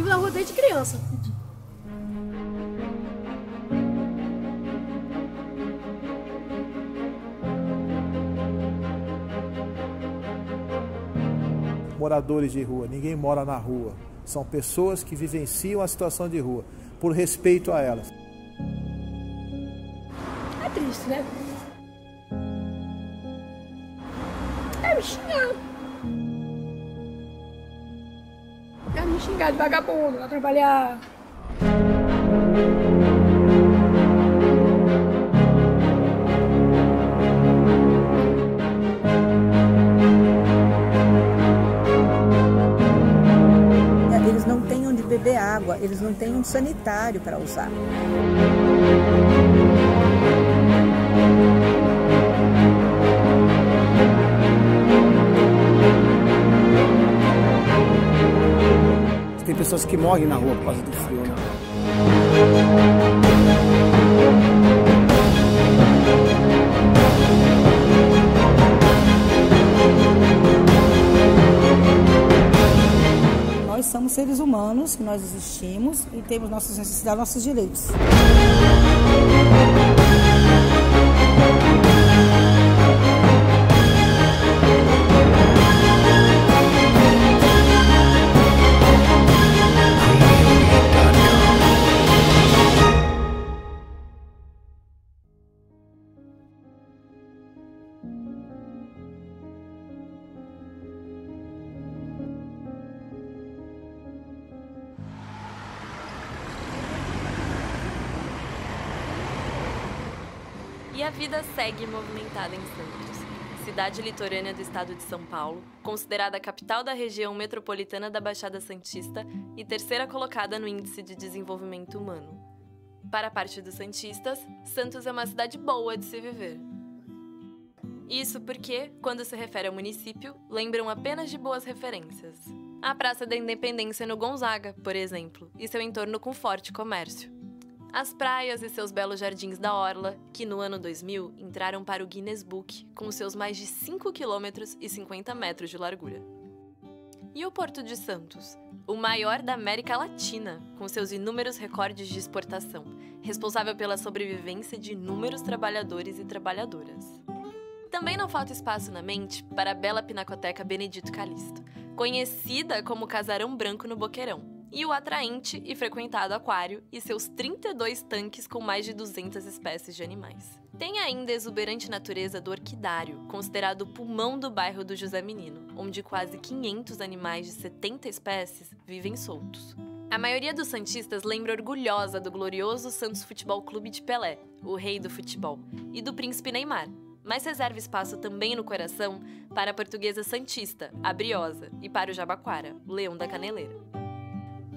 na rua desde criança. Moradores de rua, ninguém mora na rua. São pessoas que vivenciam a situação de rua, por respeito a elas. É triste, né? É me xingar. É me xingar de vagabundo, vai trabalhar. Eles não têm onde beber água, eles não têm um sanitário para usar. Tem pessoas que morrem na rua por causa do frio, né? Nós somos seres humanos, que nós existimos e temos nossas necessidades, nossos direitos. E a vida segue movimentada em Santos, cidade litorânea do estado de São Paulo, considerada a capital da região metropolitana da Baixada Santista e terceira colocada no Índice de Desenvolvimento Humano. Para a parte dos santistas, Santos é uma cidade boa de se viver. Isso porque, quando se refere ao município, lembram apenas de boas referências. A Praça da Independência no Gonzaga, por exemplo, e seu entorno com forte comércio. As praias e seus belos jardins da Orla, que no ano 2000 entraram para o Guinness Book com seus mais de 5 km e 50 metros de largura. E o Porto de Santos, o maior da América Latina, com seus inúmeros recordes de exportação, responsável pela sobrevivência de inúmeros trabalhadores e trabalhadoras. Também não falta espaço na mente para a bela Pinacoteca Benedito Calixto, conhecida como Casarão Branco no Boqueirão, e o atraente e frequentado aquário e seus 32 tanques com mais de 200 espécies de animais. Tem ainda a exuberante natureza do orquidário, considerado o pulmão do bairro do José Menino, onde quase 500 animais de 70 espécies vivem soltos. A maioria dos santistas lembra orgulhosa do glorioso Santos Futebol Clube de Pelé, o rei do futebol, e do príncipe Neymar, mas reserva espaço também no coração para a portuguesa santista, a Briosa, e para o Jabaquara, o leão da caneleira.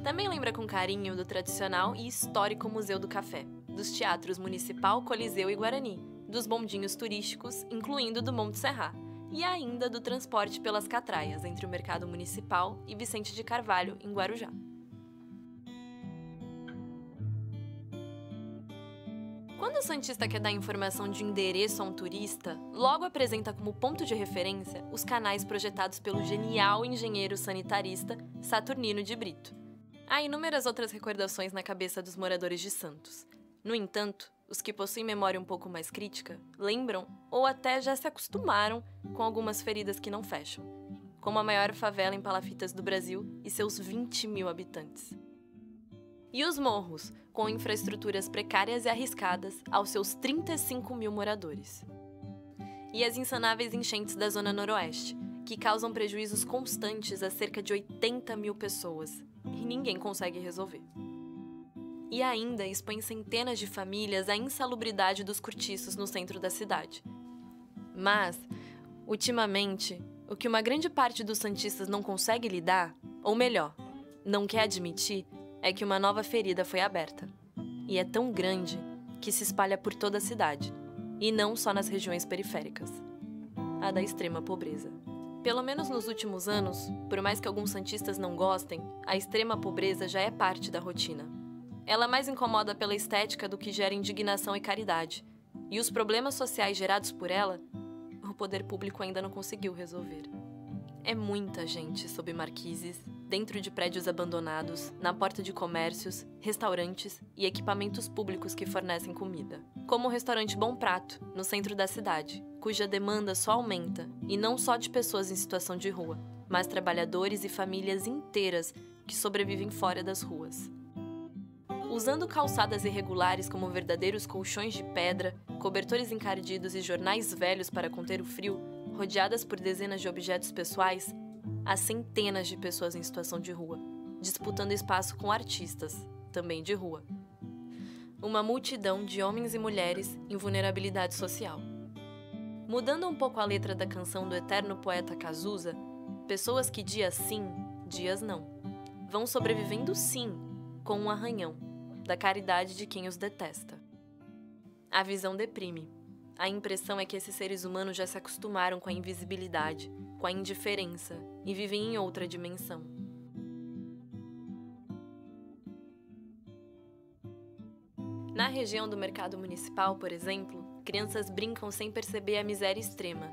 Também lembra com carinho do tradicional e histórico Museu do Café, dos teatros Municipal, Coliseu e Guarani, dos bondinhos turísticos, incluindo do Monte Serra, e ainda do transporte pelas catraias entre o Mercado Municipal e Vicente de Carvalho, em Guarujá. Quando o santista quer dar informação de endereço a um turista, logo apresenta como ponto de referência os canais projetados pelo genial engenheiro sanitarista Saturnino de Brito. Há inúmeras outras recordações na cabeça dos moradores de Santos. No entanto, os que possuem memória um pouco mais crítica lembram ou até já se acostumaram com algumas feridas que não fecham, como a maior favela em palafitas do Brasil e seus 20 mil habitantes. E os morros, com infraestruturas precárias e arriscadas aos seus 35 mil moradores. E as insanáveis enchentes da Zona Noroeste, que causam prejuízos constantes a cerca de 80 mil pessoas, e ninguém consegue resolver. E ainda expõe centenas de famílias à insalubridade dos cortiços no centro da cidade. Mas, ultimamente, o que uma grande parte dos santistas não consegue lidar, ou melhor, não quer admitir, é que uma nova ferida foi aberta. E é tão grande que se espalha por toda a cidade, e não só nas regiões periféricas. A da extrema pobreza. Pelo menos nos últimos anos, por mais que alguns santistas não gostem, a extrema pobreza já é parte da rotina. Ela mais incomoda pela estética do que gera indignação e caridade. E os problemas sociais gerados por ela, o poder público ainda não conseguiu resolver. É muita gente sob marquises, dentro de prédios abandonados, na porta de comércios, restaurantes e equipamentos públicos que fornecem comida. Como o restaurante Bom Prato, no centro da cidade, cuja demanda só aumenta, e não só de pessoas em situação de rua, mas trabalhadores e famílias inteiras que sobrevivem fora das ruas. Usando calçadas irregulares como verdadeiros colchões de pedra, cobertores encardidos e jornais velhos para conter o frio, rodeadas por dezenas de objetos pessoais, há centenas de pessoas em situação de rua, disputando espaço com artistas, também de rua. Uma multidão de homens e mulheres em vulnerabilidade social. Mudando um pouco a letra da canção do eterno poeta Cazuza, pessoas que dias sim, dias não, vão sobrevivendo sim, com um arranhão, da caridade de quem os detesta. A visão deprime. A impressão é que esses seres humanos já se acostumaram com a invisibilidade, com a indiferença, e vivem em outra dimensão. Na região do mercado municipal, por exemplo, crianças brincam sem perceber a miséria extrema.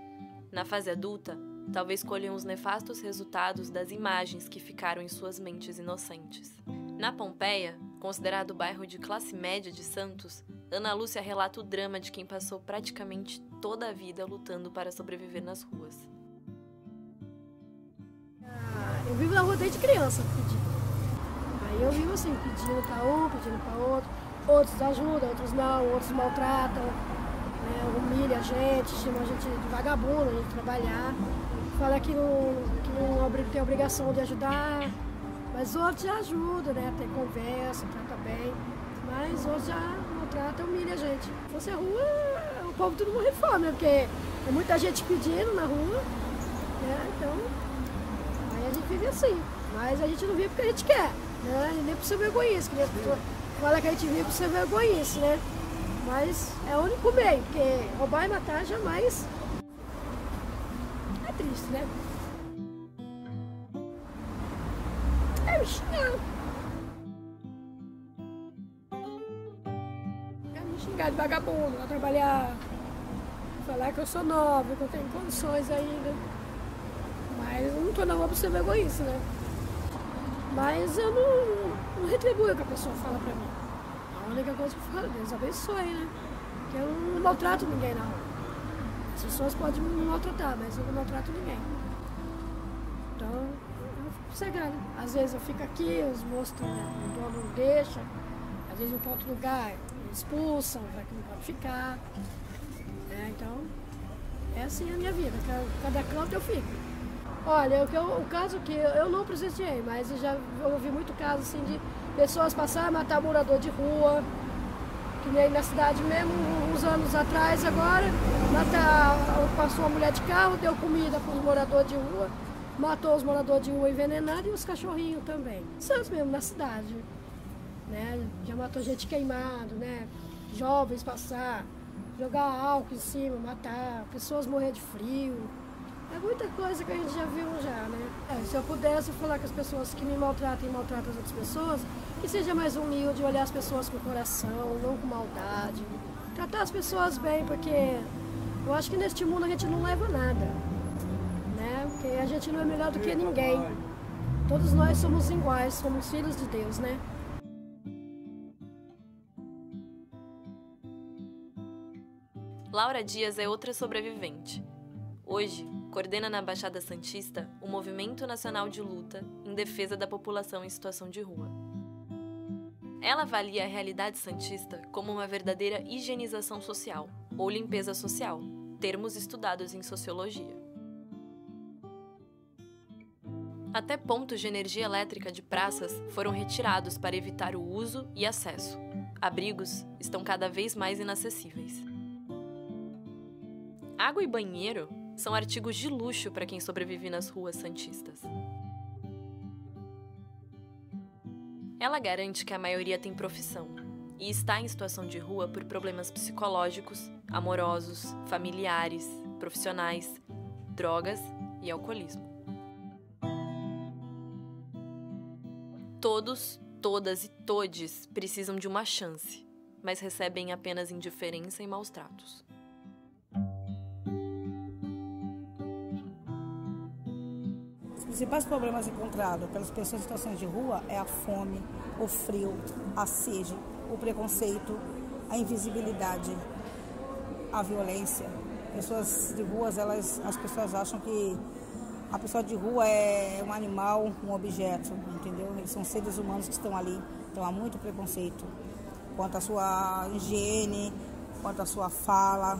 Na fase adulta, talvez colham os nefastos resultados das imagens que ficaram em suas mentes inocentes. Na Pompeia, considerado o bairro de classe média de Santos, Ana Lúcia relata o drama de quem passou praticamente toda a vida lutando para sobreviver nas ruas. Eu vivo na rua desde criança, pedindo. Aí eu vivo assim, pedindo para um, pedindo para outro. Outros ajudam, outros não, outros maltratam, humilham a gente, chamam a gente de vagabundo, a gente trabalhar. Fala que não tem obrigação de ajudar, mas outros já ajudam, né? Tem conversa, trata bem. Mas outros já maltratam, humilham a gente. Se fosse a rua, o povo tudo morre de fome, né? Porque tem muita gente pedindo na rua, né? Então, aí a gente vive assim. Mas a gente não vive porque a gente quer, né? E nem por ser vergonhice, que a pessoa fala que a gente vive por ser vergonhice, né? Mas é o único meio, porque roubar e matar jamais é triste, né? É me xingar. É me xingar de vagabundo, vai trabalhar, falar que eu sou nova, que eu tenho condições ainda. Mas eu não tô na rua por ser vergonhice, né? Mas eu não retribuo o que a pessoa fala pra mim. A única coisa que eu falo, Deus abençoe, né? Porque eu não maltrato ninguém, não. As pessoas podem me maltratar, mas eu não maltrato ninguém. Então, eu fico sossegada. Às vezes eu fico aqui, os moços, o dono não deixa. Às vezes eu vou para outro lugar, eles expulsam, vai que não pode ficar. Então, é assim a minha vida. Cada canto eu fico. Olha, o caso que eu não presenciei, mas eu já ouvi muito caso assim, de pessoas passarem a matar morador de rua, que nem na cidade mesmo, uns anos atrás agora, passou uma mulher de carro, deu comida para os moradores de rua, matou os moradores de rua envenenados e os cachorrinhos também. Santos mesmo, na cidade, né? Já matou gente queimado, né? Jovens passar, jogar álcool em cima, matar, pessoas morrer de frio. É muita coisa que a gente já viu já, né? Se eu pudesse falar com as pessoas que me maltratam e maltratam as outras pessoas, que seja mais humilde, olhar as pessoas com coração, não com maldade. Tratar as pessoas bem, porque eu acho que neste mundo a gente não leva nada, né? Porque a gente não é melhor do que ninguém. Todos nós somos iguais, somos filhos de Deus, né? Laura Dias é outra sobrevivente. Hoje, coordena na Baixada Santista o Movimento Nacional de Luta em defesa da população em situação de rua. Ela avalia a realidade santista como uma verdadeira higienização social, ou limpeza social, termos estudados em sociologia. Até pontos de energia elétrica de praças foram retirados para evitar o uso e acesso. Abrigos estão cada vez mais inacessíveis. Água e banheiro são artigos de luxo para quem sobrevive nas ruas santistas. Ela garante que a maioria tem profissão e está em situação de rua por problemas psicológicos, amorosos, familiares, profissionais, drogas e alcoolismo. Todos, todas e todes precisam de uma chance, mas recebem apenas indiferença e maus tratos. principais problemas encontrados pelas pessoas em situações de rua é a fome, o frio, a sede, o preconceito, a invisibilidade, a violência. Pessoas de ruas, as pessoas acham que a pessoa de rua é um animal, um objeto, entendeu? Eles são seres humanos que estão ali, então há muito preconceito quanto à sua higiene, quanto à sua fala.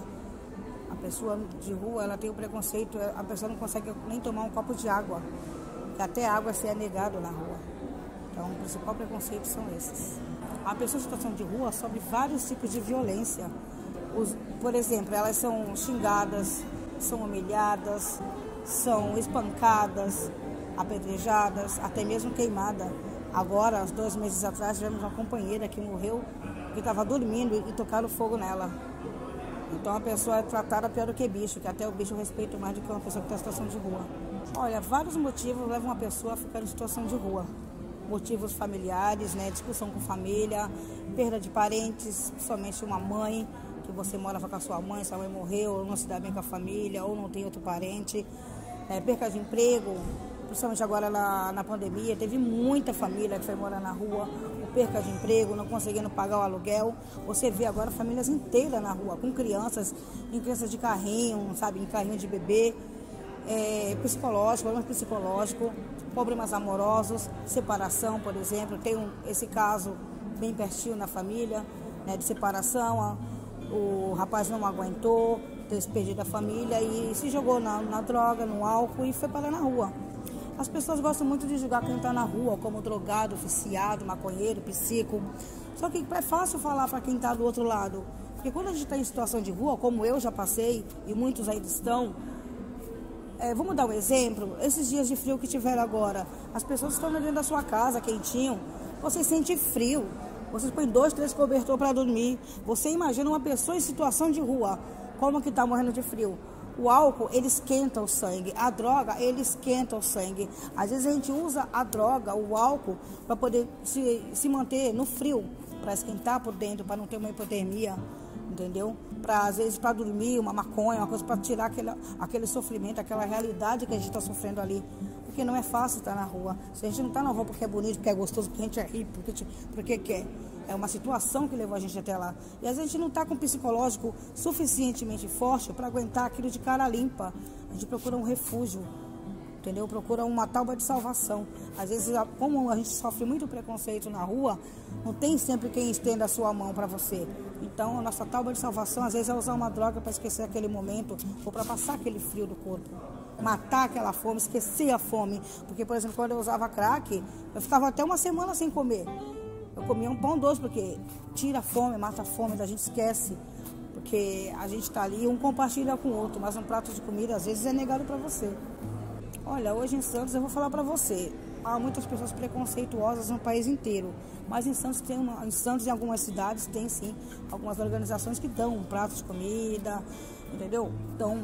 A pessoa de rua, ela tem o preconceito, a pessoa não consegue nem tomar um copo de água, que até água é negado na rua. Então, o principal preconceito são esses. A pessoa em situação de rua sofre vários tipos de violência. Por exemplo, elas são xingadas, são humilhadas, são espancadas, apedrejadas, até mesmo queimadas. Agora, 2 meses atrás, tivemos uma companheira que morreu, que estava dormindo e tocaram fogo nela. Então a pessoa é tratada pior do que bicho, que até o bicho respeita mais do que uma pessoa que está em situação de rua. Olha, vários motivos levam uma pessoa a ficar em situação de rua. Motivos familiares, né, discussão com família, perda de parentes, somente uma mãe, que você mora com a sua mãe morreu, ou não se dá bem com a família, ou não tem outro parente. Perca de emprego, principalmente agora na pandemia, teve muita família que foi morar na rua, perca de emprego, não conseguindo pagar o aluguel. Você vê agora famílias inteiras na rua, com crianças, em crianças de carrinho, sabe, em carrinho de bebê, problemas psicológicos, problemas amorosos, separação, por exemplo. Tem esse caso bem pertinho na família, né, de separação, o rapaz não aguentou, ter perdido a família e se jogou na droga, no álcool e foi parar na rua. As pessoas gostam muito de julgar quem está na rua, como drogado, viciado, maconheiro, psico. Só que é fácil falar para quem está do outro lado. Porque quando a gente está em situação de rua, como eu já passei, e muitos ainda estão, vamos dar um exemplo, esses dias de frio que tiveram agora, as pessoas estão dentro da sua casa, quentinho, você sente frio, você põe 2, 3 cobertores para dormir. Você imagina uma pessoa em situação de rua, como que está morrendo de frio. O álcool, ele esquenta o sangue. A droga, ele esquenta o sangue. Às vezes a gente usa a droga, o álcool, para poder se manter no frio, para esquentar por dentro, para não ter uma hipotermia, entendeu? Às vezes para dormir, uma maconha, uma coisa para tirar aquele sofrimento, aquela realidade que a gente está sofrendo ali. Porque não é fácil estar na rua. Se a gente não está na rua porque é bonito, porque é gostoso, porque a gente é rico, porque quer. É uma situação que levou a gente até lá. E às vezes a gente não está com um psicológico suficientemente forte para aguentar aquilo de cara limpa. A gente procura um refúgio, entendeu? Procura uma tábua de salvação. Às vezes, como a gente sofre muito preconceito na rua, não tem sempre quem estenda a sua mão para você. Então, a nossa tábua de salvação, às vezes, é usar uma droga para esquecer aquele momento ou para passar aquele frio do corpo. Matar aquela fome, esquecer a fome. Porque, por exemplo, quando eu usava crack, eu ficava até uma semana sem comer. Eu comia um pão doce, porque tira a fome, mata a fome, a gente esquece. Porque a gente está ali, um compartilha com o outro, mas um prato de comida às vezes é negado para você. Olha, hoje em Santos eu vou falar para você, há muitas pessoas preconceituosas no país inteiro, mas em Santos em algumas cidades tem sim, algumas organizações que dão um prato de comida, entendeu? Dão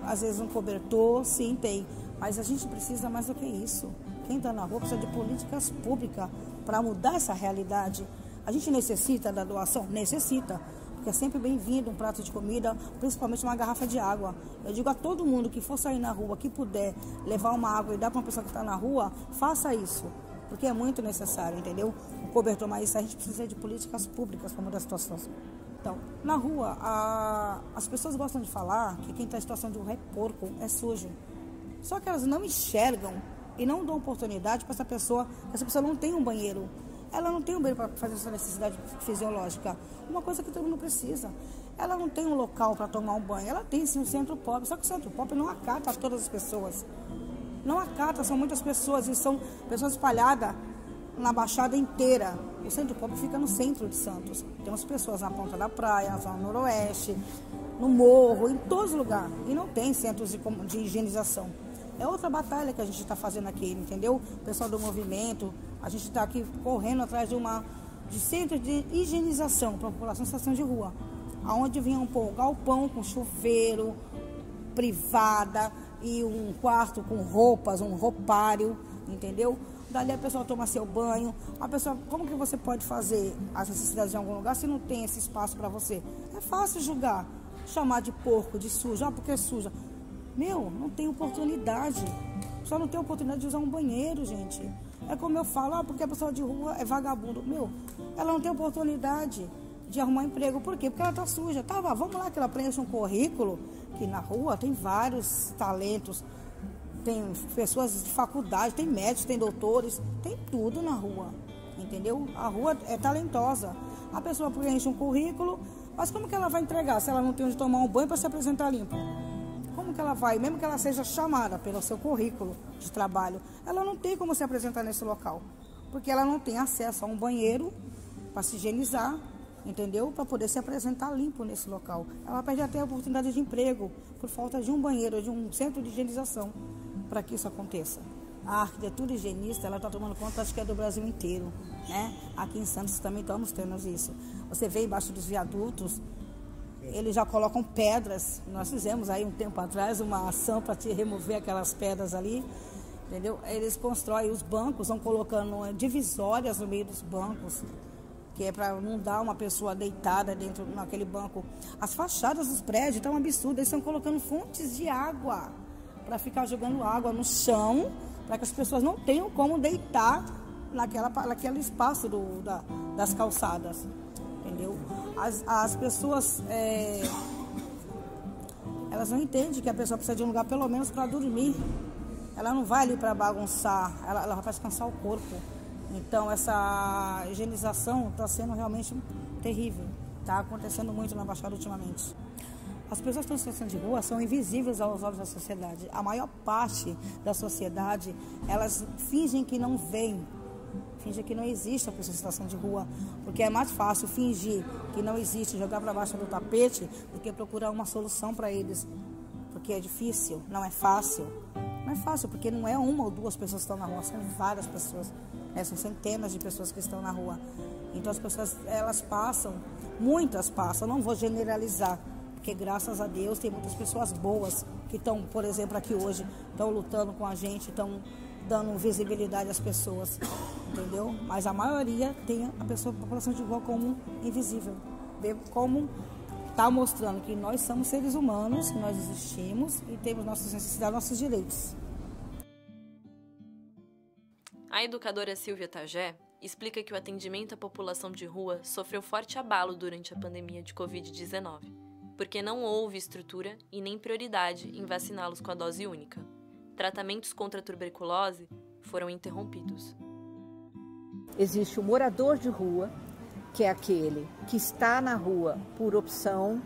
às vezes um cobertor, sim, tem, mas a gente precisa mais do que isso. Quem está na rua precisa de políticas públicas para mudar essa realidade. A gente necessita da doação? Necessita, porque é sempre bem-vindo um prato de comida, principalmente uma garrafa de água. Eu digo a todo mundo que for sair na rua, que puder levar uma água e dar para uma pessoa que está na rua, faça isso, porque é muito necessário, entendeu? O cobertor, mas isso a gente precisa de políticas públicas para mudar a situação. Então, na rua, as pessoas gostam de falar que quem está em situação de rua é porco, é sujo. Só que elas não enxergam e não dão oportunidade para essa pessoa não tem um banheiro. Ela não tem um banheiro para fazer sua necessidade fisiológica. Uma coisa que todo mundo precisa. Ela não tem um local para tomar um banho. Ela tem sim um centro pobre. Só que o centro pobre não acata a todas as pessoas. Não acata, são muitas pessoas e são pessoas espalhadas na Baixada inteira. O centro pobre fica no centro de Santos. Temos pessoas na ponta da praia, na zona noroeste, no morro, em todos os lugares. E não tem centros de higienização. É outra batalha que a gente está fazendo aqui, entendeu? O pessoal do movimento, a gente está aqui correndo atrás de centros de higienização para a população em situação de rua. Aonde vinham pôr um galpão com chuveiro, privada e um quarto com roupas, um roupário, entendeu? Dali a pessoa toma seu banho. A pessoa, como que você pode fazer as necessidades em algum lugar se não tem esse espaço para você? É fácil julgar, chamar de porco, de suja, porque é suja. Não tem oportunidade. pessoa não tem oportunidade de usar um banheiro, gente. É como eu falo, porque a pessoa de rua é vagabundo. Ela não tem oportunidade de arrumar emprego. Por quê? Porque ela tá suja. Vamos lá que ela preencha um currículo, que na rua tem vários talentos. Tem pessoas de faculdade, tem médicos, tem doutores, tem tudo na rua, entendeu? A rua é talentosa. A pessoa preenche um currículo, mas como que ela vai entregar se ela não tem onde tomar um banho para se apresentar limpa? Como que ela vai, mesmo que ela seja chamada pelo seu currículo de trabalho, ela não tem como se apresentar nesse local, porque ela não tem acesso a um banheiro para se higienizar, entendeu? Para poder se apresentar limpo nesse local. Ela perde até a oportunidade de emprego por falta de um banheiro, de um centro de higienização, para que isso aconteça. A arquitetura higienista, ela está tomando conta, acho que é do Brasil inteiro, né? Aqui em Santos também estamos tendo isso. Você vê embaixo dos viadutos, eles já colocam pedras. Nós fizemos aí um tempo atrás uma ação para remover aquelas pedras ali, entendeu? Eles constroem os bancos, vão colocando divisórias no meio dos bancos, que é para não dar uma pessoa deitada dentro naquele banco. As fachadas dos prédios estão absurdas, eles estão colocando fontes de água para ficar jogando água no chão, para que as pessoas não tenham como deitar naquele espaço das calçadas, entendeu? As pessoas, elas não entendem que a pessoa precisa de um lugar pelo menos para dormir. Ela não vai ali para bagunçar, ela vai descansar o corpo. Então essa higienização está sendo realmente terrível, está acontecendo muito na Baixada ultimamente. As pessoas que estão em situação de rua são invisíveis aos olhos da sociedade. A maior parte da sociedade, elas fingem que não veem, fingem que não existe a pessoa em situação de rua, porque é mais fácil fingir que não existe, jogar para baixo do tapete, do que procurar uma solução para eles, porque é difícil, não é fácil. Não é fácil, porque não é uma ou duas pessoas que estão na rua, são várias pessoas, são centenas de pessoas que estão na rua. Então as pessoas, elas passam, muitas passam, não vou generalizar, porque graças a Deus tem muitas pessoas boas que estão, por exemplo, aqui hoje, estão lutando com a gente, estão dando visibilidade às pessoas, entendeu? Mas a maioria tem a população de rua como invisível, como está mostrando que nós somos seres humanos, que nós existimos e temos nossas necessidades, nossos direitos. A educadora Silvia Tagé explica que o atendimento à população de rua sofreu forte abalo durante a pandemia de Covid-19, porque não houve estrutura e nem prioridade em vaciná-los com a dose única. Tratamentos contra a tuberculose foram interrompidos. Existe o morador de rua, que é aquele que está na rua por opção,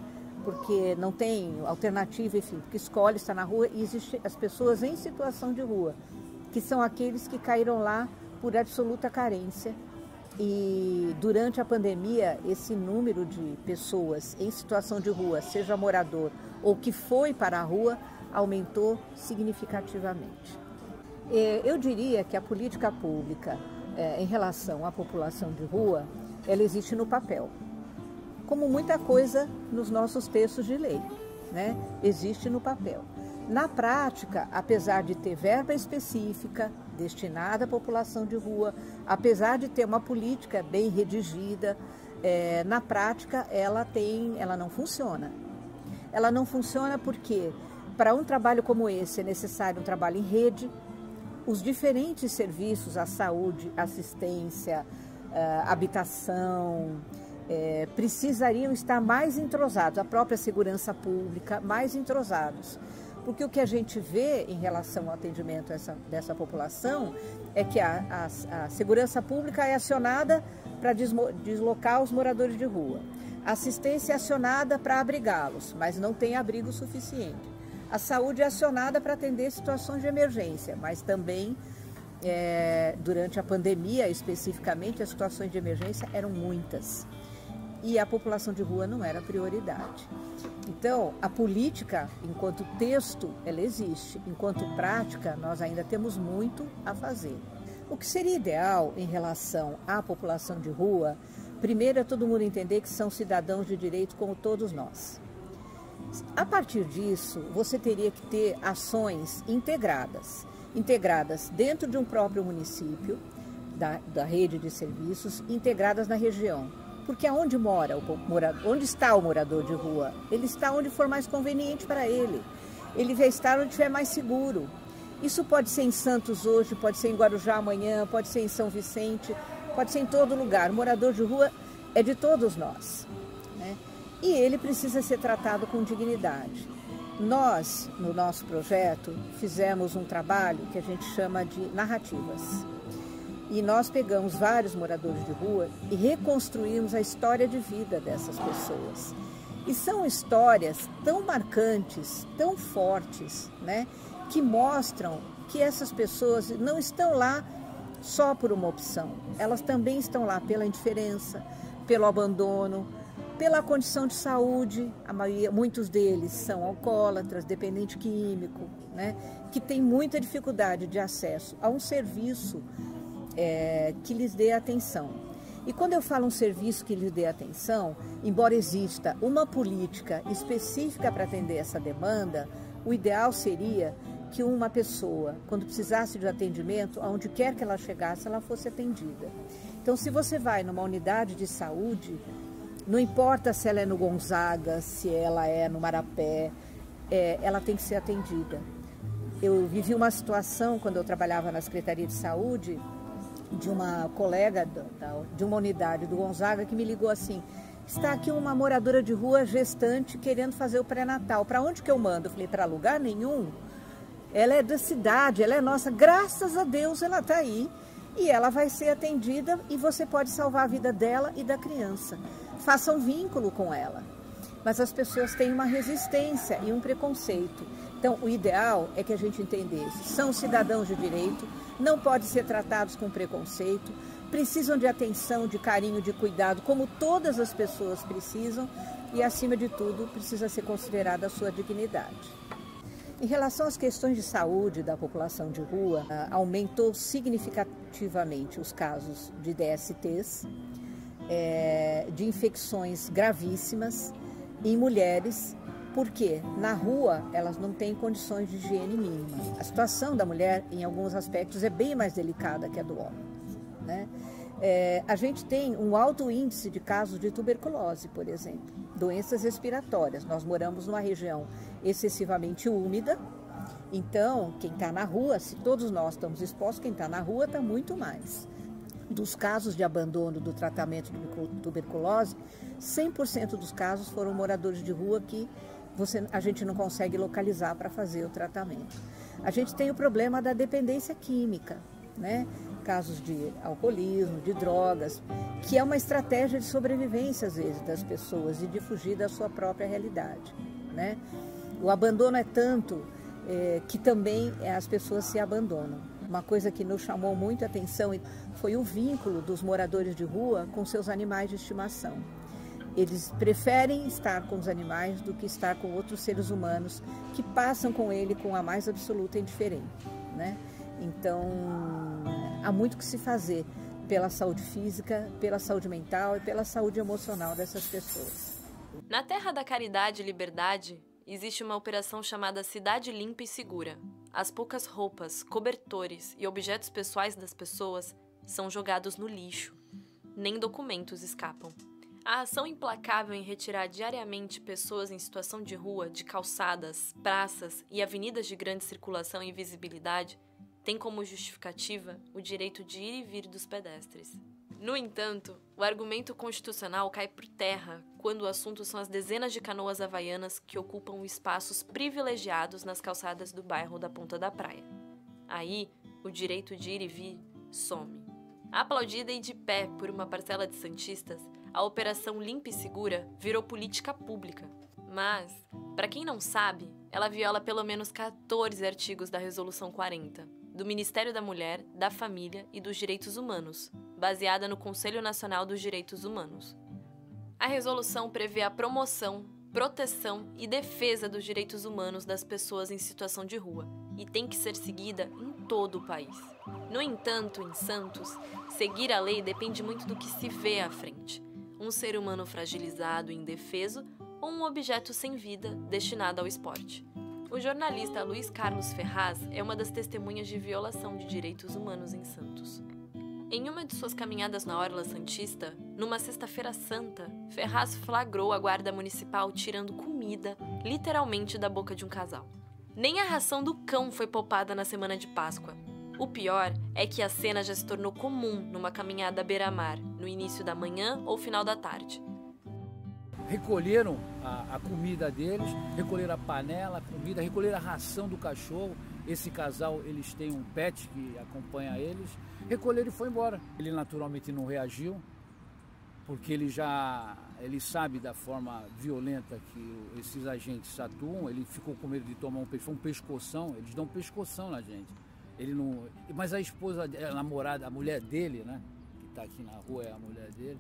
porque não tem alternativa, enfim, porque escolhe estar na rua, e existem as pessoas em situação de rua, que são aqueles que caíram lá por absoluta carência. E durante a pandemia, esse número de pessoas em situação de rua, seja morador ou que foi para a rua, aumentou significativamente. Eu diria que a política pública em relação à população de rua, ela existe no papel, como muita coisa nos nossos textos de lei, né? Existe no papel. Na prática, apesar de ter verba específica destinada à população de rua, apesar de ter uma política bem redigida, na prática ela não funciona. Ela não funciona porque para um trabalho como esse é necessário um trabalho em rede. Os diferentes serviços, a saúde, assistência, habitação, precisariam estar mais entrosados, a própria segurança pública, mais entrosados. Porque o que a gente vê em relação ao atendimento dessa população é que a segurança pública é acionada para deslocar os moradores de rua. A assistência é acionada para abrigá-los, mas não tem abrigo suficiente. A saúde é acionada para atender situações de emergência, mas também, durante a pandemia especificamente, as situações de emergência eram muitas. E a população de rua não era prioridade. Então, a política, enquanto texto, ela existe. Enquanto prática, nós ainda temos muito a fazer. O que seria ideal em relação à população de rua, primeiro é todo mundo entender que são cidadãos de direito como todos nós. A partir disso, você teria que ter ações integradas dentro de um próprio município, da rede de serviços, integradas na região. Porque onde está o morador de rua? Ele está onde for mais conveniente para ele. Ele vai estar onde estiver mais seguro. Isso pode ser em Santos hoje, pode ser em Guarujá amanhã, pode ser em São Vicente, pode ser em todo lugar. O morador de rua é de todos nós, né? E ele precisa ser tratado com dignidade. Nós, no nosso projeto, fizemos um trabalho que a gente chama de narrativas. E nós pegamos vários moradores de rua e reconstruímos a história de vida dessas pessoas. E são histórias tão marcantes, tão fortes, né, que mostram que essas pessoas não estão lá só por uma opção. Elas também estão lá pela indiferença, pelo abandono, pela condição de saúde. A maioria, muitos deles são alcoólatras, dependente químico, né, que tem muita dificuldade de acesso a um serviço que lhes dê atenção. E quando eu falo um serviço que lhes dê atenção, embora exista uma política específica para atender essa demanda, o ideal seria que uma pessoa, quando precisasse de atendimento, aonde quer que ela chegasse, ela fosse atendida. Então, se você vai numa unidade de saúde, não importa se ela é no Gonzaga, se ela é no Marapé, ela tem que ser atendida. Eu vivi uma situação, quando eu trabalhava na Secretaria de Saúde, de uma colega de uma unidade do Gonzaga que me ligou assim: está aqui uma moradora de rua gestante querendo fazer o pré-natal, para onde que eu mando? Eu falei: para lugar nenhum, ela é da cidade, ela é nossa, graças a Deus ela está aí e ela vai ser atendida e você pode salvar a vida dela e da criança. Faça um vínculo com ela. Mas as pessoas têm uma resistência e um preconceito. Então, o ideal é que a gente entendesse: são cidadãos de direito, não podem ser tratados com preconceito, precisam de atenção, de carinho, de cuidado, como todas as pessoas precisam, e, acima de tudo, precisa ser considerada a sua dignidade. Em relação às questões de saúde da população de rua, aumentou significativamente os casos de DSTs, de infecções gravíssimas em mulheres, porque na rua elas não têm condições de higiene mínima. A situação da mulher, em alguns aspectos, é bem mais delicada que a do homem, né? A gente tem um alto índice de casos de tuberculose, por exemplo, doenças respiratórias. Nós moramos numa região excessivamente úmida, então quem está na rua, se todos nós estamos expostos, quem está na rua está muito mais. Dos casos de abandono do tratamento de tuberculose, 100% dos casos foram moradores de rua que a gente não consegue localizar para fazer o tratamento. A gente tem o problema da dependência química, né? Casos de alcoolismo, de drogas, que é uma estratégia de sobrevivência, às vezes, das pessoas e de fugir da sua própria realidade, né? O abandono é tanto que também as pessoas se abandonam. Uma coisa que nos chamou muito a atenção foi o vínculo dos moradores de rua com seus animais de estimação. Eles preferem estar com os animais do que estar com outros seres humanos que passam com ele com a mais absoluta indiferença, né? Então, há muito que se fazer pela saúde física, pela saúde mental e pela saúde emocional dessas pessoas. Na Terra da Caridade e Liberdade, existe uma operação chamada Cidade Limpa e Segura. As poucas roupas, cobertores e objetos pessoais das pessoas são jogados no lixo. Nem documentos escapam. A ação implacável em retirar diariamente pessoas em situação de rua de calçadas, praças e avenidas de grande circulação e visibilidade tem como justificativa o direito de ir e vir dos pedestres. No entanto, o argumento constitucional cai por terra quando o assunto são as dezenas de canoas havaianas que ocupam espaços privilegiados nas calçadas do bairro da Ponta da Praia. Aí, o direito de ir e vir some. Aplaudida e de pé por uma parcela de santistas, a Operação Limpa e Segura virou política pública. Mas, para quem não sabe, ela viola pelo menos 14 artigos da Resolução 40, do Ministério da Mulher, da Família e dos Direitos Humanos, baseada no Conselho Nacional dos Direitos Humanos. A resolução prevê a promoção, proteção e defesa dos direitos humanos das pessoas em situação de rua e tem que ser seguida em todo o país. No entanto, em Santos, seguir a lei depende muito do que se vê à frente. Um ser humano fragilizado e indefeso ou um objeto sem vida destinado ao esporte. O jornalista Luiz Carlos Ferraz é uma das testemunhas de violação de direitos humanos em Santos. Em uma de suas caminhadas na Orla Santista, numa sexta-feira santa, Ferraz flagrou a guarda municipal tirando comida, literalmente, da boca de um casal. Nem a ração do cão foi poupada na semana de Páscoa. O pior é que a cena já se tornou comum numa caminhada à beira-mar, no início da manhã ou final da tarde. Recolheram a comida deles, recolheram a panela, a comida, recolheram a ração do cachorro. Esse casal, eles têm um pet que acompanha eles. Recolheram e foi embora. Ele naturalmente não reagiu, porque ele sabe da forma violenta que esses agentes atuam. Ele ficou com medo de tomar um pescoção, eles dão um pescoção na gente. Ele não, mas a esposa, a namorada, a mulher dele, né, que está aqui na rua, é a mulher dele,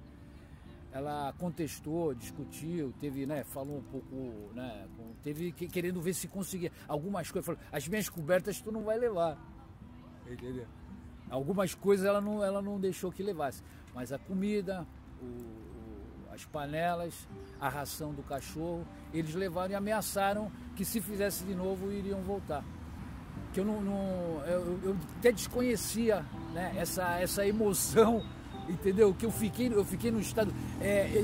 ela contestou, discutiu, teve, né, falou um pouco, né, teve querendo ver se conseguia algumas coisas. Falou, as minhas cobertas tu não vai levar, entendeu? Algumas coisas ela não deixou que levasse, mas a comida, as panelas, a ração do cachorro, eles levaram e ameaçaram que se fizesse de novo iriam voltar. Que eu até desconhecia, né, essa emoção, entendeu? Que eu fiquei num estado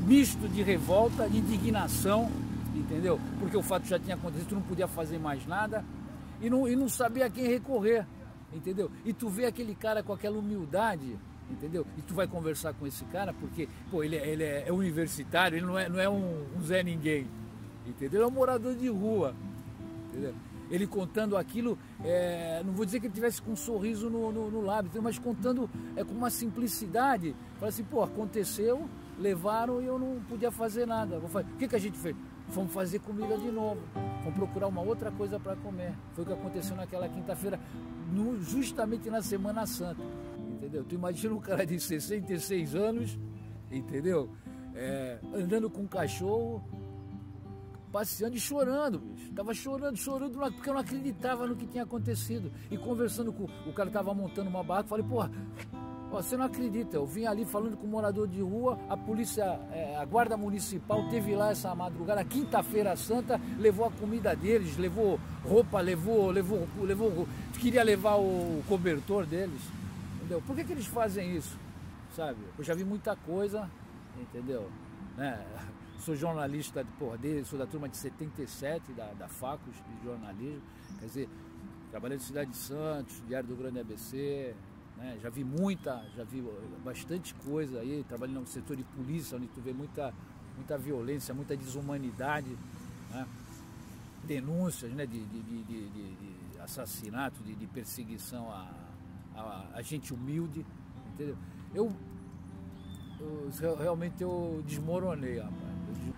misto de revolta, de indignação, entendeu? Porque o fato já tinha acontecido, tu não podia fazer mais nada e não sabia a quem recorrer, entendeu? E tu vê aquele cara com aquela humildade, entendeu? E tu vai conversar com esse cara porque, pô, ele é universitário, ele não é um Zé Ninguém, entendeu? Ele é um morador de rua, entendeu? Ele contando aquilo, não vou dizer que ele tivesse com um sorriso no lábio, mas contando com uma simplicidade. Fala assim, pô, aconteceu, levaram e eu não podia fazer nada. O que a gente fez? Fomos fazer comida de novo, fomos procurar uma outra coisa para comer. Foi o que aconteceu naquela quinta-feira, justamente na Semana Santa, entendeu? Tu imagina um cara de 66 anos, entendeu? Andando com um cachorro, passeando e chorando, bicho. Tava chorando, porque eu não acreditava no que tinha acontecido. E conversando com o cara que tava montando uma barraca, falei, porra, você não acredita, eu vim ali falando com um morador de rua, a polícia, a guarda municipal teve lá essa madrugada, quinta-feira santa, levou a comida deles, levou roupa, queria levar o cobertor deles, entendeu? Por que eles fazem isso, sabe? Eu já vi muita coisa, entendeu? Né? Sou jornalista, sou da turma de 77, da Facos de jornalismo, quer dizer, trabalhei na cidade de Santos, Diário do Grande ABC, né? Já vi bastante coisa aí, trabalhei no setor de polícia, onde tu vê muita violência, muita desumanidade, né? Denúncias, né, de assassinato, de perseguição a gente humilde, entendeu? Realmente eu desmoronei, rapaz.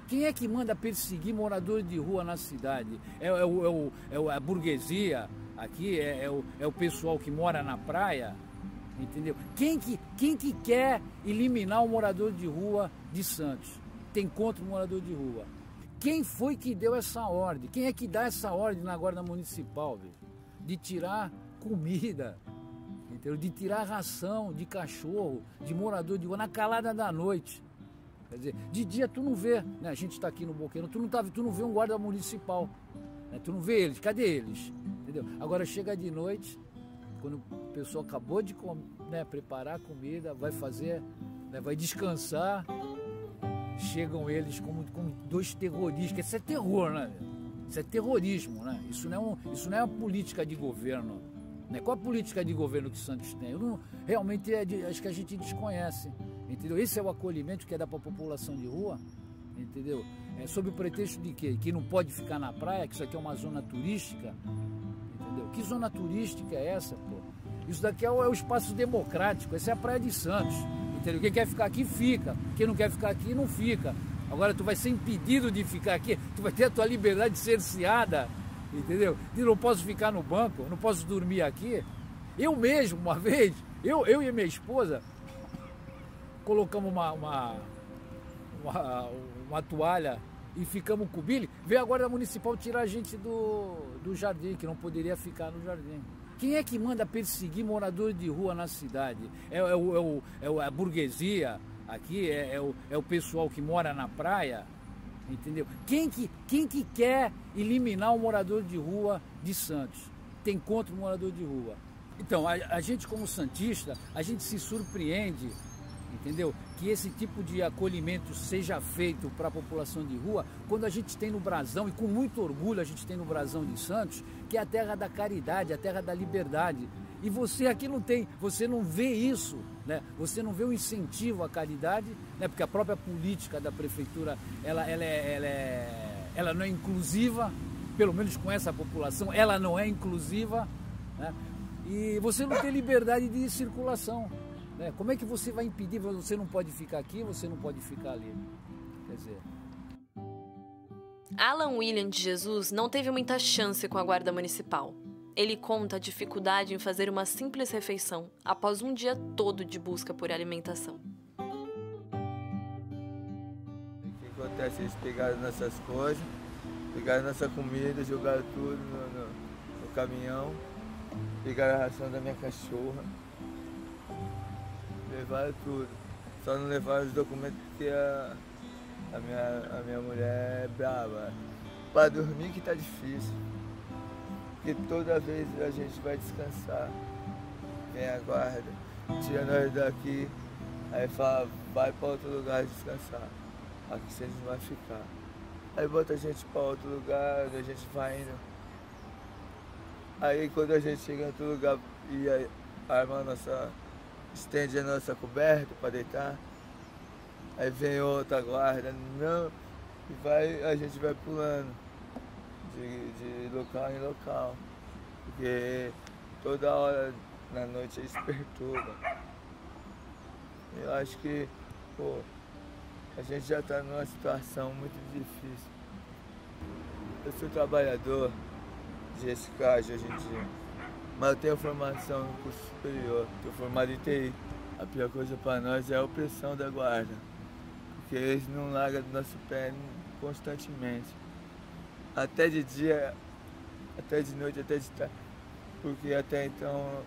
Quem é que manda perseguir morador de rua na cidade? É a burguesia aqui? É o pessoal que mora na praia? Entendeu? Quem que quer eliminar o morador de rua de Santos? Tem contra o morador de rua? Quem foi que deu essa ordem? Quem é que dá essa ordem na guarda municipal, velho? De tirar comida, entendeu? De tirar ração de cachorro, de morador de rua na calada da noite. Quer dizer, de dia tu não vê, né? A gente está aqui no Boqueirão, tu não vê um guarda municipal, né? Tu não vê eles, cadê eles? Entendeu? Agora chega de noite, quando o pessoal acabou de preparar a comida, vai fazer, né? Vai descansar, chegam eles como dois terroristas. Isso é terror, né? Isso é terrorismo, né? Isso não é uma política de governo, né? Qual a política de governo que Santos tem? Realmente acho que a gente desconhece, entendeu? Esse é o acolhimento que é dar para a população de rua, entendeu? Sob o pretexto de quê? Que não pode ficar na praia, que isso aqui é uma zona turística, entendeu? Que zona turística é essa, pô? Isso daqui é o espaço democrático, essa é a Praia de Santos, entendeu? Quem quer ficar aqui, fica. Quem não quer ficar aqui, não fica. Agora tu vai ser impedido de ficar aqui, tu vai ter a tua liberdade cerceada, entendeu? Eu não posso ficar no banco, não posso dormir aqui. Eu mesmo, uma vez, eu e minha esposa, colocamos uma toalha e ficamos com o Billy. Veio a guarda municipal tirar a gente do jardim, que não poderia ficar no jardim. Quem é que manda perseguir morador de rua na cidade? É a burguesia aqui, é o pessoal que mora na praia, entendeu? Quem que quer eliminar o morador de rua de Santos? Tem contra o morador de rua. Então, a gente como santista, a gente se surpreende, entendeu? Que esse tipo de acolhimento seja feito para a população de rua, quando a gente tem no Brasão, e com muito orgulho a gente tem no Brasão de Santos, que é a terra da caridade, a terra da liberdade. E você aqui não tem, você não vê isso, né? Você não vê o incentivo à caridade, né? Porque a própria política da prefeitura, ela não é inclusiva, pelo menos com essa população, ela não é inclusiva, né? E você não tem liberdade de circulação, né? Como é que você vai impedir? Você não pode ficar aqui, você não pode ficar ali. Quer dizer... Alan William de Jesus não teve muita chance com a guarda municipal. Ele conta a dificuldade em fazer uma simples refeição após um dia todo de busca por alimentação. O que acontece? Eles pegaram nossas coisas, pegaram nossa comida, jogaram tudo no caminhão, pegaram a ração da minha cachorra, levaram tudo. Só não levaram os documentos porque a minha mulher é brava. Para dormir que tá difícil. Porque toda vez a gente vai descansar, vem a guarda, tira nós daqui, aí fala, vai para outro lugar descansar. Aqui vocês não vão ficar. Aí bota a gente para outro lugar, a gente vai indo. Aí quando a gente chega em outro lugar e arma a nossa, estende a nossa coberta para deitar, aí vem outra guarda, não, e a gente vai pulando de local em local, porque toda hora na noite eles perturbam. Eu acho que, pô, a gente já está numa situação muito difícil. Eu sou trabalhador de reciclagem hoje em dia, mas eu tenho formação no curso superior, estou formado em TI. A pior coisa para nós é a opressão da guarda, porque eles não largam do nosso pé constantemente. Até de dia, até de noite, até de tarde. Porque até então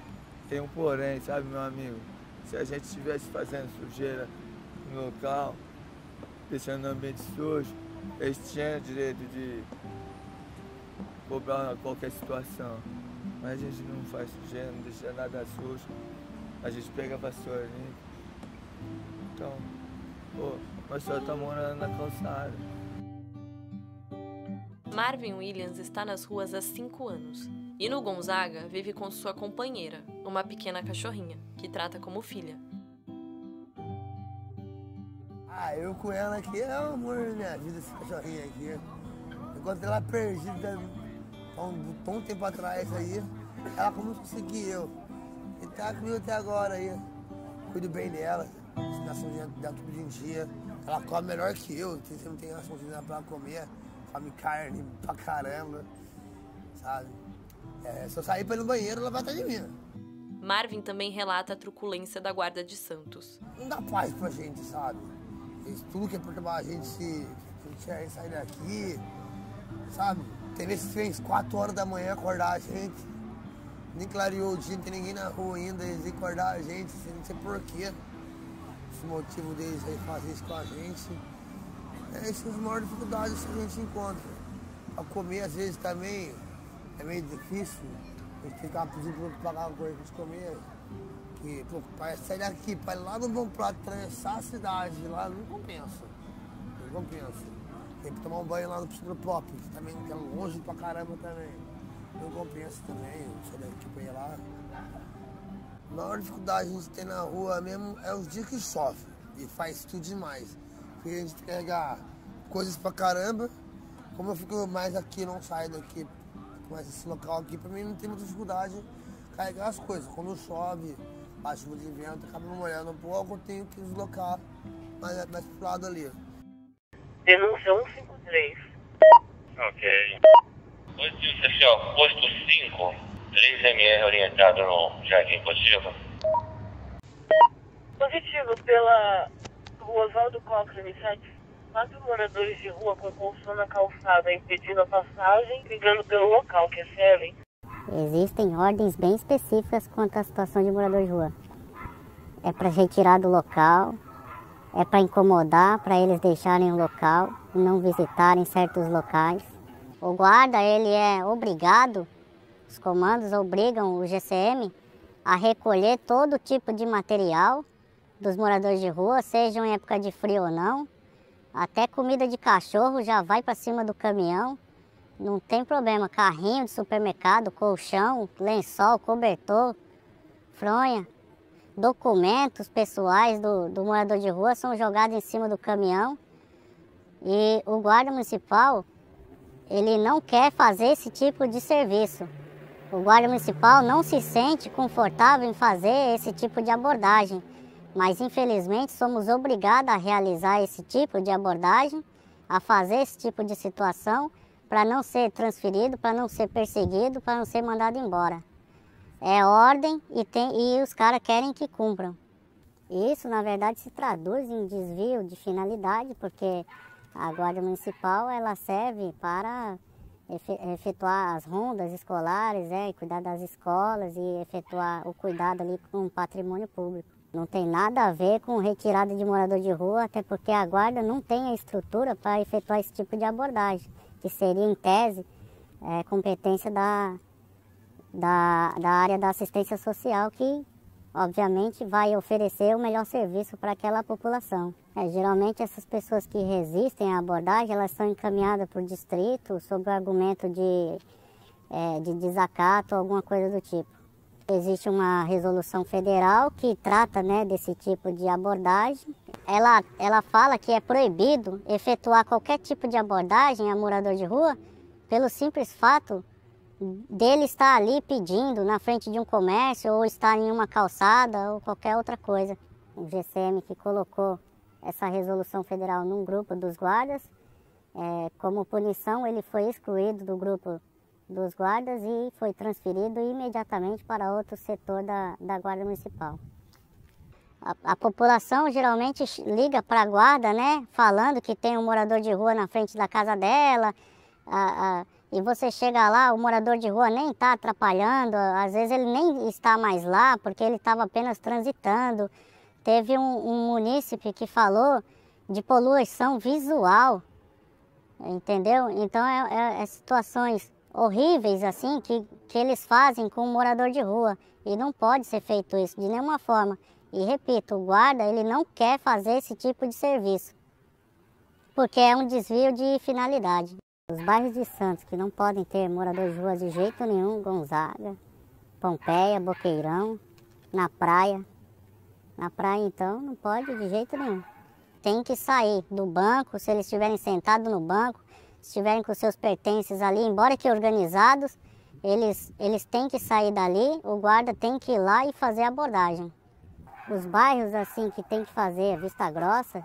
tem um porém, sabe, meu amigo? Se a gente estivesse fazendo sujeira no local, deixando o ambiente sujo, eles tinham direito de cobrar qualquer situação. Mas a gente não faz sujeira, não deixa nada sujo. A gente pega a vassoura limpa. Então, pô, nós só estamos morando na calçada. Marvin Williams está nas ruas há 5 anos. E no Gonzaga vive com sua companheira, uma pequena cachorrinha, que trata como filha. Eu com ela aqui é o amor da minha vida, essa cachorrinha aqui. Encontrei ela perdida há um tempo atrás aí, ela começou a seguir eu. E tá comigo até agora aí. Cuido bem dela, raçãozinha dela todo dia. Ela come melhor que eu, sempre tem raçãozinha pra ela comer. Come carne pra caramba, sabe? Se eu sair pra ir no banheiro, ela vai atrás de mim. Marvin também relata a truculência da guarda de Santos. Não dá paz pra gente, sabe? Eles tudo que é perturbar a gente se quer sair daqui, sabe? Tem vezes que vem 4 horas da manhã acordar a gente. Nem clareou o dia, não tem ninguém na rua ainda, eles vêm acordar a gente, não sei porquê. Esse motivo deles aí fazer isso com a gente. Essas são as maiores dificuldades que a gente encontra. Para comer, às vezes, também é meio difícil. A gente ficar pedindo para outro pagar uma coisa para gente comer. Que, pô, para sair daqui, para ir lá no Bom Prato, atravessar a cidade, lá não compensa. Não compensa. Tem que tomar um banho lá no Piscina Próprio, que também é longe pra caramba também. Não compensa também, sair daqui para ir lá. A maior dificuldade que a gente tem na rua mesmo é os dias que sofre. E faz tudo demais. Porque a gente pega coisas pra caramba. Como eu fico mais aqui, não saio daqui, mais esse local aqui, pra mim não tem muita dificuldade de carregar as coisas. Quando chove, a chuva de vento, acaba me molhando um pouco, eu tenho que deslocar mais pro lado ali. Denúncia 153. Ok. Positivo social, posto 5, 3MR orientado no Jardim Positivo. Positivo pela Rua Oswaldo Cochrane 7. 4 moradores de rua com confusão na calçada, impedindo a passagem, brigando pelo local, que é sério. Existem ordens bem específicas quanto à situação de morador de rua. É para retirar do local, é para incomodar, para eles deixarem o local e não visitarem certos locais. O guarda, ele é obrigado, os comandos obrigam o GCM a recolher todo tipo de material dos moradores de rua, seja em época de frio ou não. Até comida de cachorro já vai para cima do caminhão Não tem problema, carrinho de supermercado, colchão, lençol, cobertor, fronha, documentos pessoais do morador de rua são jogados em cima do caminhão e o guarda municipal, ele não quer fazer esse tipo de serviço. O guarda municipal não se sente confortável em fazer esse tipo de abordagem, mas infelizmente somos obrigados a realizar esse tipo de abordagem, a fazer esse tipo de situação, para não ser transferido, para não ser perseguido, para não ser mandado embora. É ordem e os caras querem que cumpram. Isso, na verdade, se traduz em desvio de finalidade, porque a Guarda Municipal ela serve para efetuar as rondas escolares, cuidar das escolas e efetuar o cuidado ali com o patrimônio público. Não tem nada a ver com retirada de morador de rua, até porque a Guarda não tem a estrutura para efetuar esse tipo de abordagem, que seria, em tese, competência da área da assistência social, que, obviamente, vai oferecer o melhor serviço para aquela população. Geralmente, essas pessoas que resistem à abordagem, elas são encaminhadas por distrito sob o argumento de desacato ou alguma coisa do tipo. Existe uma resolução federal que trata, desse tipo de abordagem. Ela fala que é proibido efetuar qualquer tipo de abordagem a morador de rua pelo simples fato dele estar ali pedindo na frente de um comércio ou estar em uma calçada ou qualquer outra coisa. O GCM que colocou essa resolução federal num grupo dos guardas, como punição ele foi excluído do grupo dos guardas e foi transferido imediatamente para outro setor da Guarda Municipal. A população geralmente liga para a guarda, falando que tem um morador de rua na frente da casa dela, e você chega lá, o morador de rua nem está atrapalhando, às vezes ele nem está mais lá, porque ele estava apenas transitando. Teve um munícipe que falou de poluição visual, entendeu? Então é situações horríveis assim que eles fazem com o morador de rua, e não pode ser feito isso de nenhuma forma. E repito, o guarda ele não quer fazer esse tipo de serviço, porque é um desvio de finalidade. Os bairros de Santos que não podem ter morador de rua de jeito nenhum: Gonzaga, Pompeia, Boqueirão, na praia. Na praia, então, não pode de jeito nenhum. Tem que sair do banco, se eles estiverem sentados no banco, se estiverem com seus pertences ali, embora que organizados, eles têm que sair dali, o guarda tem que ir lá e fazer a abordagem. Os bairros assim que tem que fazer Vista Grossa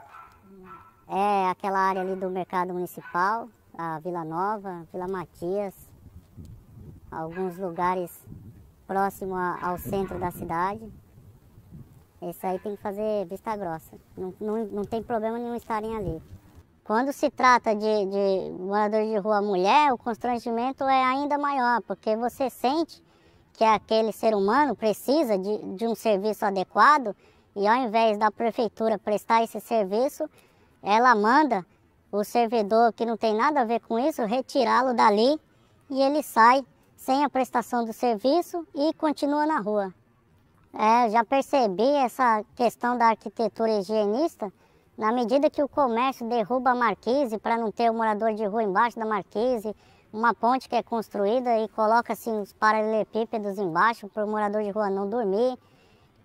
é aquela área ali do Mercado Municipal, a Vila Nova, Vila Matias, alguns lugares próximos ao centro da cidade. Esse aí tem que fazer Vista Grossa, não tem problema nenhum estarem ali. Quando se trata de morador de rua mulher, o constrangimento é ainda maior, porque você sente que aquele ser humano precisa de um serviço adequado e ao invés da prefeitura prestar esse serviço, ela manda o servidor que não tem nada a ver com isso retirá-lo dali e ele sai sem a prestação do serviço e continua na rua. Já percebi essa questão da arquitetura higienista. Na medida que o comércio derruba a marquise para não ter o morador de rua embaixo da marquise, uma ponte que é construída e coloca assim os paralelepípedos embaixo para o morador de rua não dormir,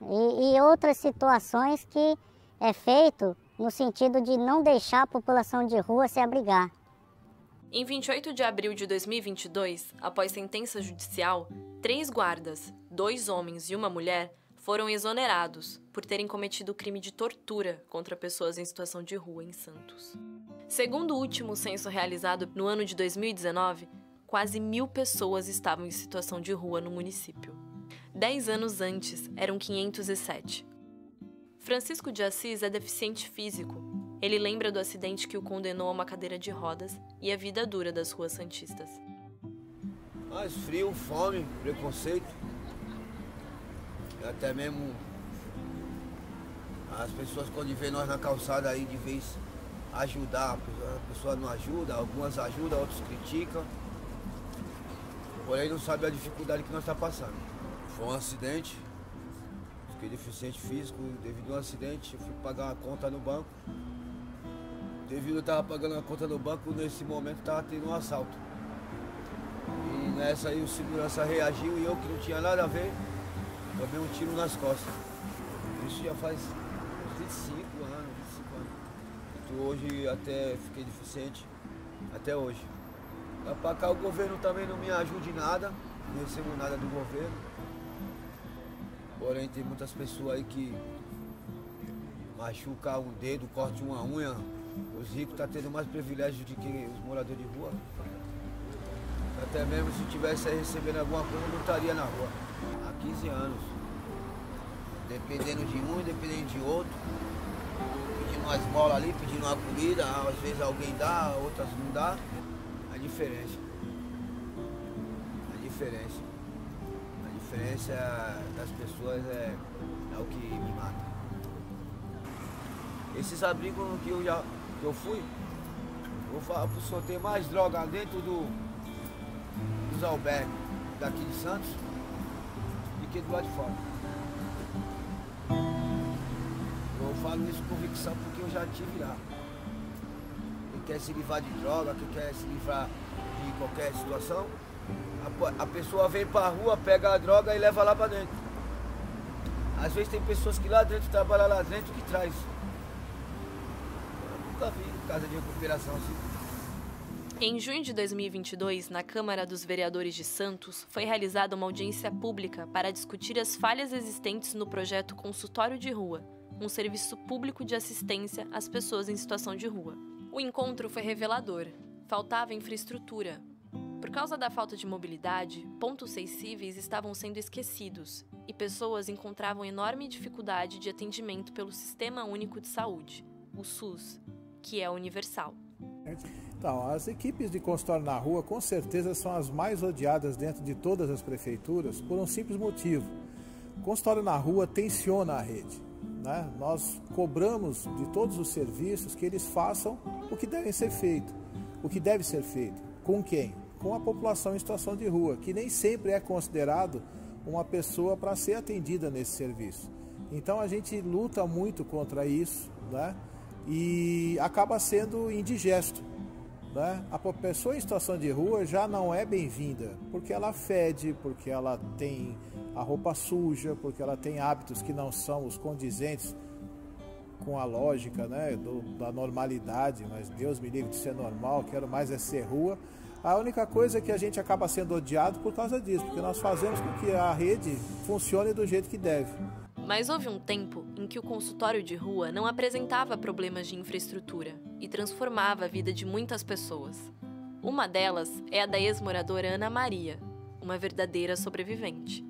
e outras situações que é feito no sentido de não deixar a população de rua se abrigar. Em 28 de abril de 2022, após sentença judicial, 3 guardas, 2 homens e uma mulher, foram exonerados por terem cometido o crime de tortura contra pessoas em situação de rua em Santos. Segundo o último censo realizado no ano de 2019, quase 1.000 pessoas estavam em situação de rua no município. 10 anos antes, eram 507. Francisco de Assis é deficiente físico. Ele lembra do acidente que o condenou a uma cadeira de rodas e a vida dura das ruas santistas. Mais frio, fome, preconceito. Até mesmo as pessoas quando vê nós na calçada aí de vez ajudar, a pessoa não ajuda, algumas ajudam, outros criticam. Porém não sabe a dificuldade que nós estamos passando. Foi um acidente, fiquei deficiente físico, devido a um acidente, eu fui pagar uma conta no banco. Devido a eu estava pagando a conta no banco, nesse momento estava tendo um assalto. Nessa aí o segurança reagiu e eu, que não tinha nada a ver, tomei um tiro nas costas. Isso já faz uns 25 anos. Hoje até fiquei deficiente, até hoje. Lá pra cá o governo também não me ajuda em nada, não recebo nada do governo. Porém tem muitas pessoas aí que machucam um dedo, cortam uma unha. Os ricos estão tendo mais privilégios do que os moradores de rua. Até mesmo se tivesse aí recebendo alguma coisa, eu não estaria na rua. Há 15 anos. Dependendo de um, dependendo de outro. Pedindo uma esmola ali, pedindo uma comida, às vezes alguém dá, outras não dá. A diferença. A diferença das pessoas é o que me mata. Esses abrigos que eu fui, vou falar pro senhor, tem mais droga dentro dos albergues daqui de Santos do que do lado de fora. Eu falo isso com convicção porque eu já estive lá. Quem quer se livrar de droga, quem quer se livrar de qualquer situação, a pessoa vem pra rua, pega a droga e leva lá pra dentro. Às vezes tem pessoas que lá dentro trabalham lá dentro que traz. Eu nunca vi casa de recuperação assim. Em junho de 2022, na Câmara dos Vereadores de Santos, foi realizada uma audiência pública para discutir as falhas existentes no projeto Consultório de Rua, um serviço público de assistência às pessoas em situação de rua. O encontro foi revelador. Faltava infraestrutura. Por causa da falta de mobilidade, pontos sensíveis estavam sendo esquecidos e pessoas encontravam enorme dificuldade de atendimento pelo Sistema Único de Saúde, o SUS, que é universal. Então, as equipes de consultório na rua com certeza são as mais odiadas dentro de todas as prefeituras por um simples motivo. O consultório na rua tensiona a rede, né? Nós cobramos de todos os serviços que eles façam o que deve ser feito. O que deve ser feito. Com quem? Com a população em situação de rua, que nem sempre é considerado uma pessoa para ser atendida nesse serviço. Então a gente luta muito contra isso, né? E acaba sendo indigesto, né? A pessoa em situação de rua já não é bem-vinda, porque ela fede, porque ela tem a roupa suja, porque ela tem hábitos que não são os condizentes com a lógica, né, da normalidade, mas Deus me livre de ser normal, quero mais é ser rua. A única coisa é que a gente acaba sendo odiado por causa disso, porque nós fazemos com que a rede funcione do jeito que deve. Mas houve um tempo em que o consultório de rua não apresentava problemas de infraestrutura e transformava a vida de muitas pessoas. Uma delas é a da ex-moradora Ana Maria, uma verdadeira sobrevivente.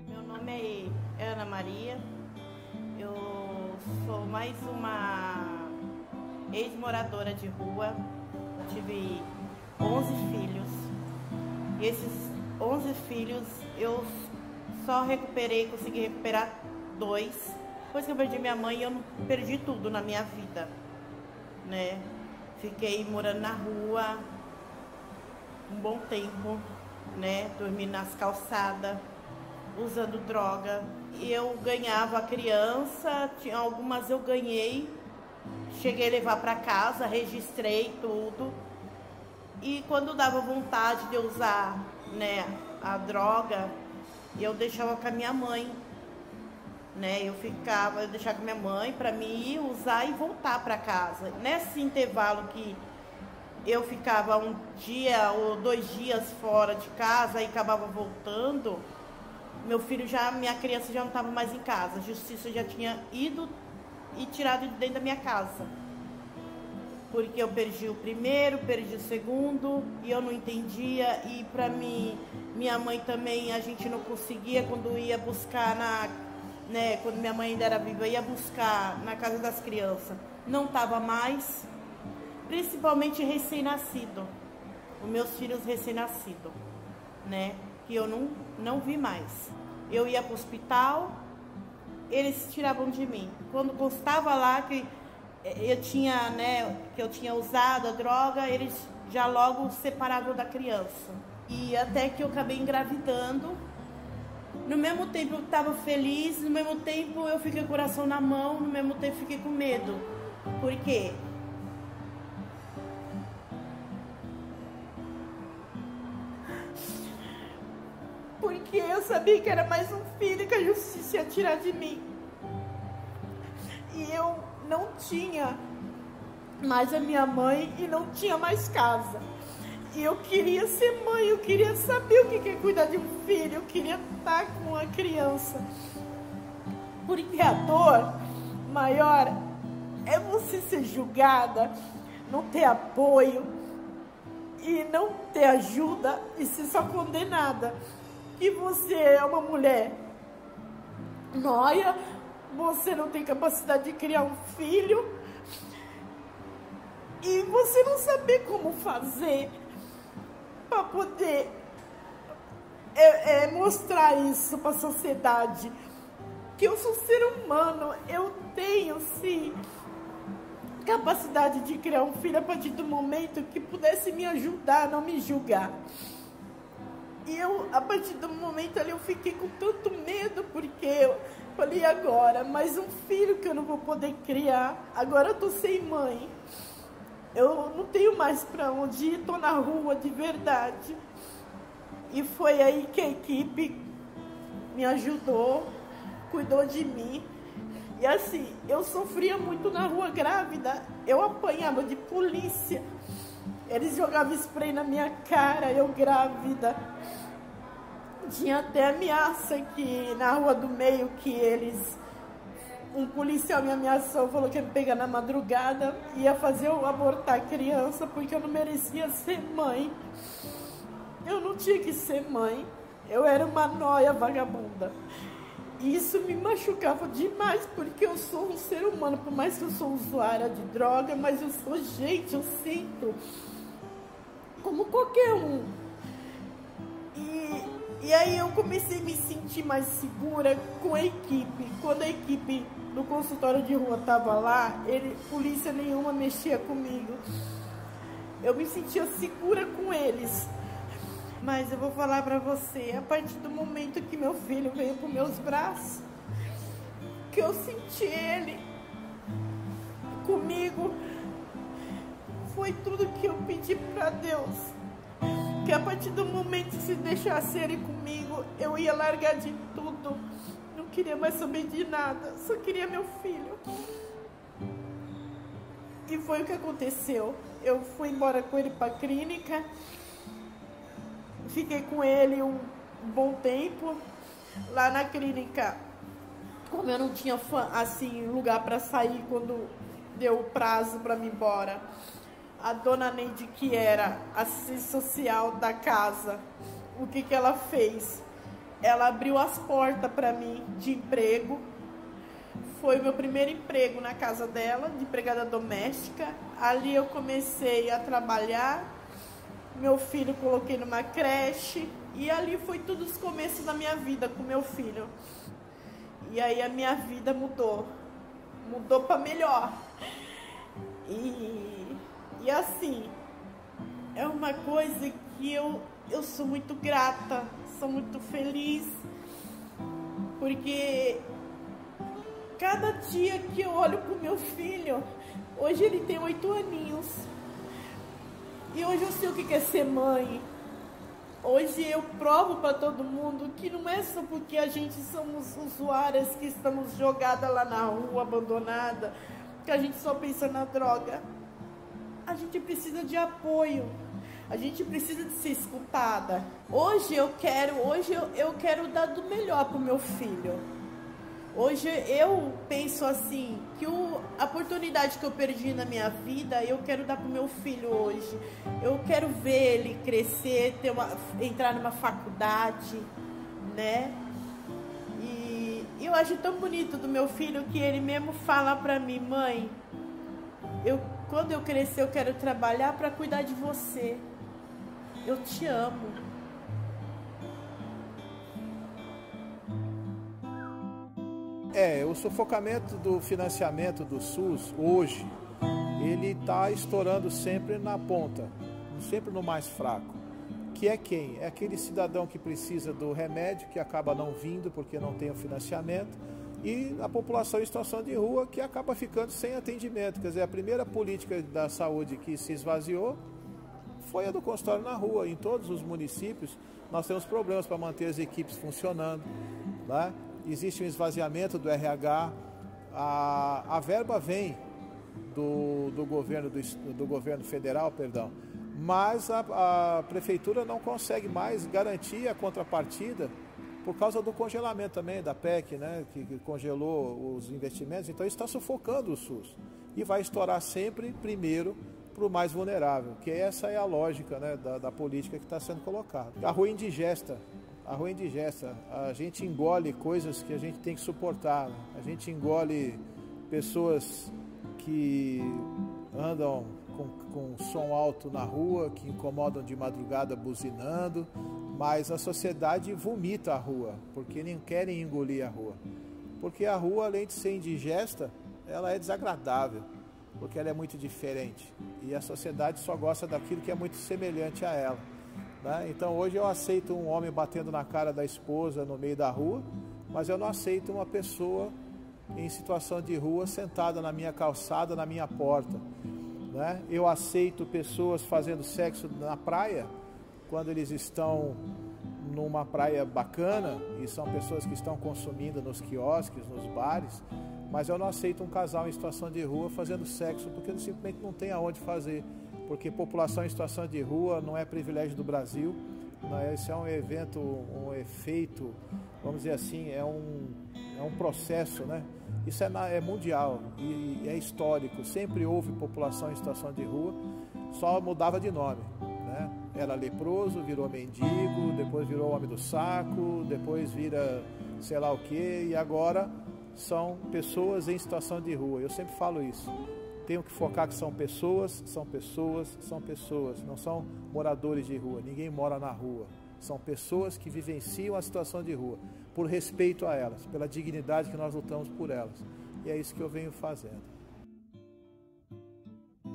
Meu nome é Ana Maria, eu sou mais uma ex-moradora de rua. Eu tive 11 filhos e esses 11 filhos eu só consegui recuperar 2. Depois que eu perdi minha mãe, eu perdi tudo na minha vida, né? Fiquei morando na rua um bom tempo, né? Dormindo nas calçadas, usando droga. E eu ganhava a criança, algumas eu ganhei, cheguei a levar para casa, registrei tudo. E quando dava vontade de usar, né, a droga, eu deixava com a minha mãe, né? Eu deixava com a minha mãe para mim ir usar e voltar para casa. Nesse intervalo que eu ficava um dia ou 2 dias fora de casa e acabava voltando, minha criança já não estava mais em casa. A justiça já tinha ido e tirado de dentro da minha casa. Porque eu perdi o primeiro, perdi o segundo e eu não entendia. E para mim, minha mãe também, a gente não conseguia quando ia buscar quando minha mãe ainda era viva, ia buscar na casa das crianças. Não estava mais, principalmente recém-nascido. Os meus filhos recém-nascidos, né? Que eu não vi mais. Eu ia para o hospital, eles tiravam de mim. Quando constava lá que eu tinha usado a droga, eles já logo separavam da criança. E até que eu acabei engravidando. No mesmo tempo eu estava feliz, no mesmo tempo eu fiquei com o coração na mão, no mesmo tempo fiquei com medo. Por quê? sabia que era mais um filho que a justiça ia tirar de mim. E eu não tinha mais a minha mãe e não tinha mais casa. E eu queria ser mãe, eu queria saber o que é cuidar de um filho, eu queria estar com uma criança. Porque a dor maior é você ser julgada, não ter apoio e não ter ajuda e ser só condenada. Que você é uma mulher nóia, você não tem capacidade de criar um filho e você não saber como fazer para poder mostrar isso para a sociedade. Que eu sou ser humano, eu tenho sim capacidade de criar um filho a partir do momento que pudesse me ajudar, não me julgar. E eu, a partir do momento ali, eu fiquei com tanto medo, porque eu falei, agora, mais um filho que eu não vou poder criar, agora eu tô sem mãe, eu não tenho mais para onde ir, tô na rua de verdade. E foi aí que a equipe me ajudou, cuidou de mim. E assim, eu sofria muito na rua grávida, eu apanhava de polícia, eles jogavam spray na minha cara, eu grávida. Tinha até ameaça que na Rua do Meio, que um policial me ameaçou, falou que ia me pegar na madrugada, ia fazer eu abortar a criança porque eu não merecia ser mãe. Eu não tinha que ser mãe, eu era uma nóia vagabunda. E isso me machucava demais, porque eu sou um ser humano, por mais que eu sou usuária de droga, mas eu sou gente, eu sinto como qualquer um. E aí eu comecei a me sentir mais segura com a equipe. Quando a equipe do consultório de rua estava lá, polícia nenhuma mexia comigo. Eu me sentia segura com eles. Mas eu vou falar pra você, a partir do momento que meu filho veio pros meus braços, que eu senti ele comigo, foi tudo que eu pedi pra Deus. Que a partir do momento que se deixasse ele comigo, eu ia largar de tudo. Não queria mais saber de nada, só queria meu filho. E foi o que aconteceu. Eu fui embora com ele pra clínica. Fiquei com ele um bom tempo. Lá na clínica, como eu não tinha assim, lugar para sair quando deu o prazo para me ir embora, a dona Neide, que era assistente social da casa, o que ela fez? Ela abriu as portas para mim de emprego. Foi o meu primeiro emprego na casa dela, de empregada doméstica. Ali eu comecei a trabalhar. Meu filho coloquei numa creche e ali foi tudo os começos da minha vida com meu filho. E aí a minha vida mudou para melhor. E assim, é uma coisa que eu sou muito grata, sou muito feliz, porque cada dia que eu olho pro meu filho, hoje ele tem 8 aninhos, e hoje eu sei o que é ser mãe. Hoje eu provo para todo mundo que não é só porque a gente somos usuárias que estamos jogadas lá na rua, abandonada, que a gente só pensa na droga. A gente precisa de apoio, a gente precisa de ser escutada. Hoje eu quero dar do melhor pro meu filho. Hoje eu penso assim, que a oportunidade que eu perdi na minha vida, eu quero dar pro meu filho hoje. Eu quero ver ele crescer, entrar numa faculdade, né? E eu acho tão bonito do meu filho que ele mesmo fala pra mim, mãe, quando eu crescer eu quero trabalhar para cuidar de você. Eu te amo. O sufocamento do financiamento do SUS hoje, ele está estourando sempre na ponta, sempre no mais fraco. Que é quem? É aquele cidadão que precisa do remédio, que acaba não vindo porque não tem o financiamento, e a população em situação de rua que acaba ficando sem atendimento. Quer dizer, a primeira política da saúde que se esvaziou foi a do consultório na rua. Em todos os municípios, nós temos problemas para manter as equipes funcionando, né? Existe um esvaziamento do RH, a verba vem do governo federal, perdão, mas a prefeitura não consegue mais garantir a contrapartida por causa do congelamento também da PEC, né, que congelou os investimentos. Então isso está sufocando o SUS e vai estourar sempre primeiro para o mais vulnerável, que essa é a lógica, né, da política que está sendo colocada. A rua indigesta, a gente engole coisas que a gente tem que suportar, né? A gente engole pessoas que andam com som alto na rua, que incomodam de madrugada buzinando, mas a sociedade vomita a rua, porque nem querem engolir a rua. Porque a rua, além de ser indigesta, ela é desagradável, porque ela é muito diferente. E a sociedade só gosta daquilo que é muito semelhante a ela, né? Então hoje eu aceito um homem batendo na cara da esposa no meio da rua, mas eu não aceito uma pessoa em situação de rua sentada na minha calçada, na minha porta, né? Eu aceito pessoas fazendo sexo na praia, quando eles estão numa praia bacana, e são pessoas que estão consumindo nos quiosques, nos bares, mas eu não aceito um casal em situação de rua fazendo sexo, porque simplesmente não tem aonde fazer, porque população em situação de rua não é privilégio do Brasil, né? Esse é um evento, um efeito, vamos dizer assim, é um processo, né? Isso é mundial e é histórico, sempre houve população em situação de rua, só mudava de nome, né? Era leproso, virou mendigo, depois virou homem do saco, depois vira sei lá o que, e agora são pessoas em situação de rua. Eu sempre falo isso. Tenho que focar que são pessoas, não são moradores de rua. Ninguém mora na rua. São pessoas que vivenciam a situação de rua, por respeito a elas, pela dignidade que nós lutamos por elas. E é isso que eu venho fazendo.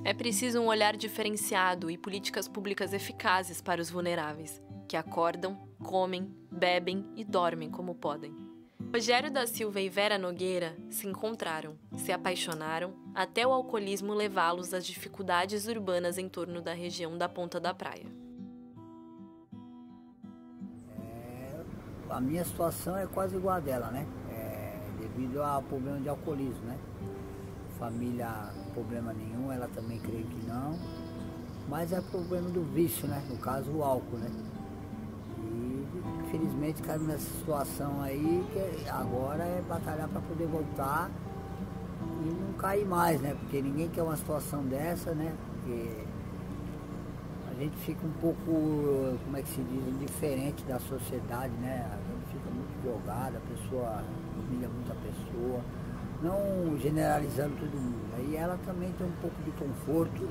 É preciso um olhar diferenciado e políticas públicas eficazes para os vulneráveis, que acordam, comem, bebem e dormem como podem. Rogério da Silva e Vera Nogueira se encontraram, se apaixonaram, até o alcoolismo levá-los às dificuldades urbanas em torno da região da Ponta da Praia. A minha situação é quase igual a dela, né? Devido ao problema de alcoolismo, né? Família, problema nenhum, ela também creio que não. Mas é problema do vício, né? No caso, o álcool, né? E, infelizmente, caiu nessa situação aí, que agora é batalhar para poder voltar e não cair mais, né? Porque ninguém quer uma situação dessa, né? Porque a gente fica um pouco, como é que se diz, indiferente da sociedade, né? A gente fica muito jogada, a pessoa humilha muita pessoa, não generalizando todo mundo. Aí ela também tem um pouco de conforto,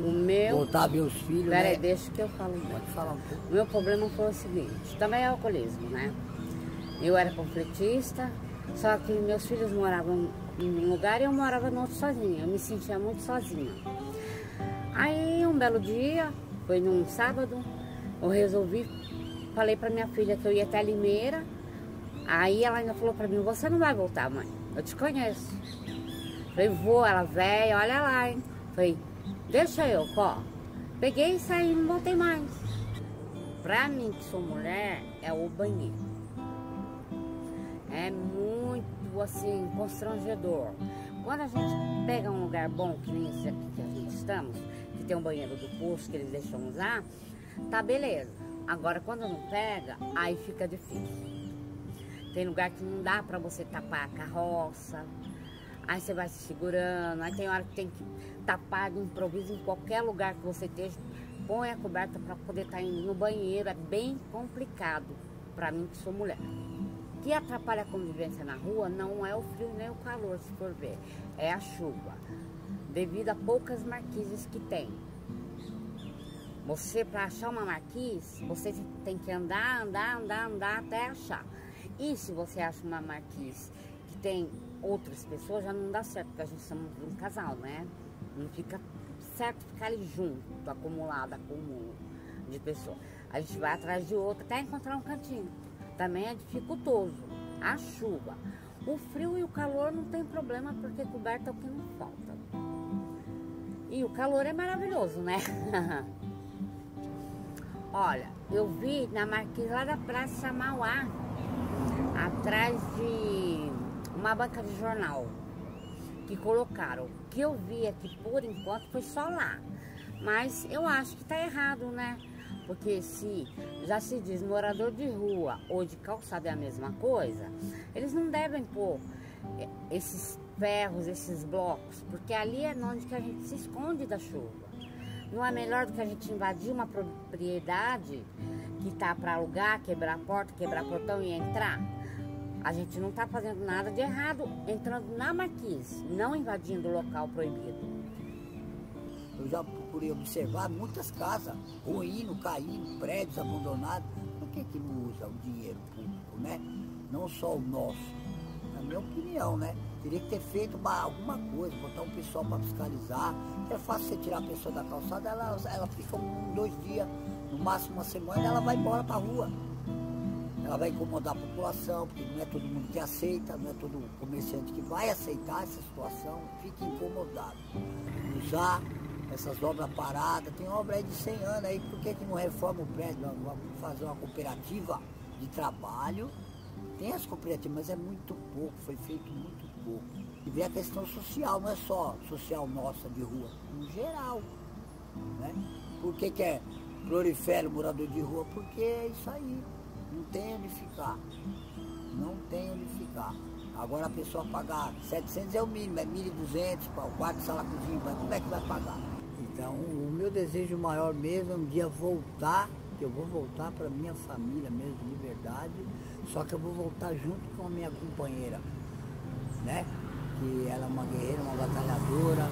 voltar a ver os filhos, Peraí, né? deixa que eu falo. Pode falar um pouco. O meu problema foi o seguinte, também é alcoolismo, né? Eu era panfletista, só que meus filhos moravam em um lugar e eu morava no outro sozinha. Eu me sentia muito sozinha. Aí um belo dia, foi num sábado, eu resolvi, falei pra minha filha que eu ia até Limeira. Aí ela ainda falou pra mim, você não vai voltar, mãe, eu te conheço. Falei, vou, ela velha, olha lá, hein. Falei, deixa eu, ó. Peguei e saí e não voltei mais. Pra mim, que sou mulher, é o banheiro. É muito, assim, constrangedor. Quando a gente pega um lugar bom, que nem esse aqui que a gente estamos, que tem um banheiro do posto que eles deixam usar, tá beleza. Agora, quando não pega, aí fica difícil. Tem lugar que não dá pra você tapar a carroça, aí você vai se segurando, aí tem hora que tem que tapar de improviso em qualquer lugar que você esteja, põe a coberta pra poder estar indo no banheiro, é bem complicado pra mim que sou mulher. O que atrapalha a convivência na rua não é o frio nem o calor, se for ver, é a chuva, devido a poucas marquises que tem. Você, para achar uma marquise, você tem que andar até achar. E se você acha uma marquise que tem outras pessoas, já não dá certo, porque a gente somos um casal, né? Não fica certo ficar ali junto, acumulado de pessoas. A gente vai atrás de outra até encontrar um cantinho. Também é dificultoso. A chuva. O frio e o calor não tem problema, porque coberta é o que não falta. E o calor é maravilhoso, né? Olha, eu vi na marquise lá da Praça Mauá, atrás de uma banca de jornal, que colocaram. O que eu vi aqui por enquanto foi só lá. Mas eu acho que tá errado, né? Porque se já se diz morador de rua ou de calçada é a mesma coisa, eles não devem pôr esses ferros, esses blocos, porque ali é onde que a gente se esconde da chuva. Não é melhor do que a gente invadir uma propriedade que tá para alugar, quebrar a porta, quebrar portão e entrar? A gente não tá fazendo nada de errado entrando na marquise, não invadindo o local proibido. Eu já procurei observar muitas casas ruindo, caindo, prédios abandonados. Por que não usa o dinheiro público, né? Não só o nosso. Na minha opinião, né? Teria que ter feito alguma coisa, botar um pessoal para fiscalizar. É fácil você tirar a pessoa da calçada, ela fica 2 dias, no máximo uma semana, ela vai embora para a rua. Ela vai incomodar a população, porque não é todo mundo que aceita, não é todo comerciante que vai aceitar essa situação, fica incomodado. Usar essas obras paradas, tem obra aí de 100 anos aí, por que não reforma o prédio? Vamos fazer uma cooperativa de trabalho. Tem as cooperativas, mas é muito pouco, foi feito muito pouco. E vem a questão social, não é só social nossa de rua, no geral, né? Por que prolifera o morador de rua? Porque é isso aí, não tem onde ficar, não tem onde ficar. Agora a pessoa pagar 700 é o mínimo, é 1.200 para o quarto, sala, cozinha, mas como é que vai pagar? Então, o meu desejo maior mesmo é um dia voltar, que eu vou voltar para minha família mesmo, de verdade, só que eu vou voltar junto com a minha companheira, né? Que ela é uma guerreira, uma batalhadora,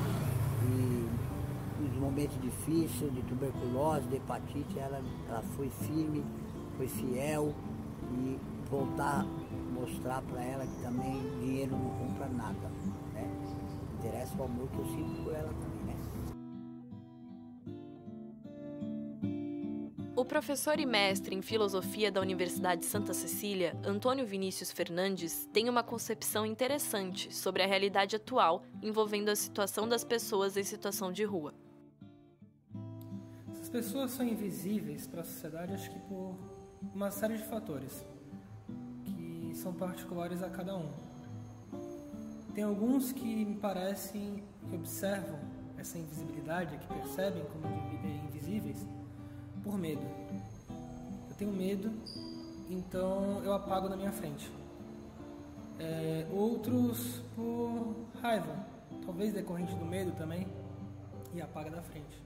e nos momentos difíceis, de tuberculose, de hepatite, ela foi firme, foi fiel, e voltar a mostrar para ela que também dinheiro não compra nada, né? Interessa o amor que eu sinto por ela também, né? O professor e mestre em filosofia da Universidade Santa Cecília, Antônio Vinícius Fernandes, tem uma concepção interessante sobre a realidade atual envolvendo a situação das pessoas em situação de rua. Essas pessoas são invisíveis para a sociedade, acho que por uma série de fatores que são particulares a cada um. Tem alguns que me parecem que observam essa invisibilidade, que percebem como invisíveis, por medo. Eu tenho medo, então eu apago na minha frente. Outros por raiva, talvez decorrente do medo também, e apaga da frente.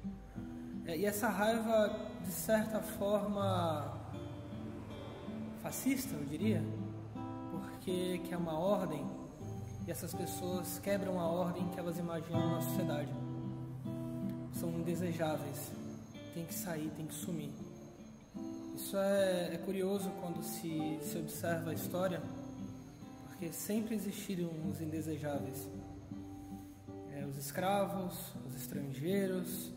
E essa raiva, de certa forma, fascista, eu diria, porque é uma ordem, e essas pessoas quebram a ordem que elas imaginam na sociedade. São indesejáveis. Tem que sair, tem que sumir. Isso é curioso quando se observa a história, porque sempre existiram os indesejáveis. Os escravos, os estrangeiros,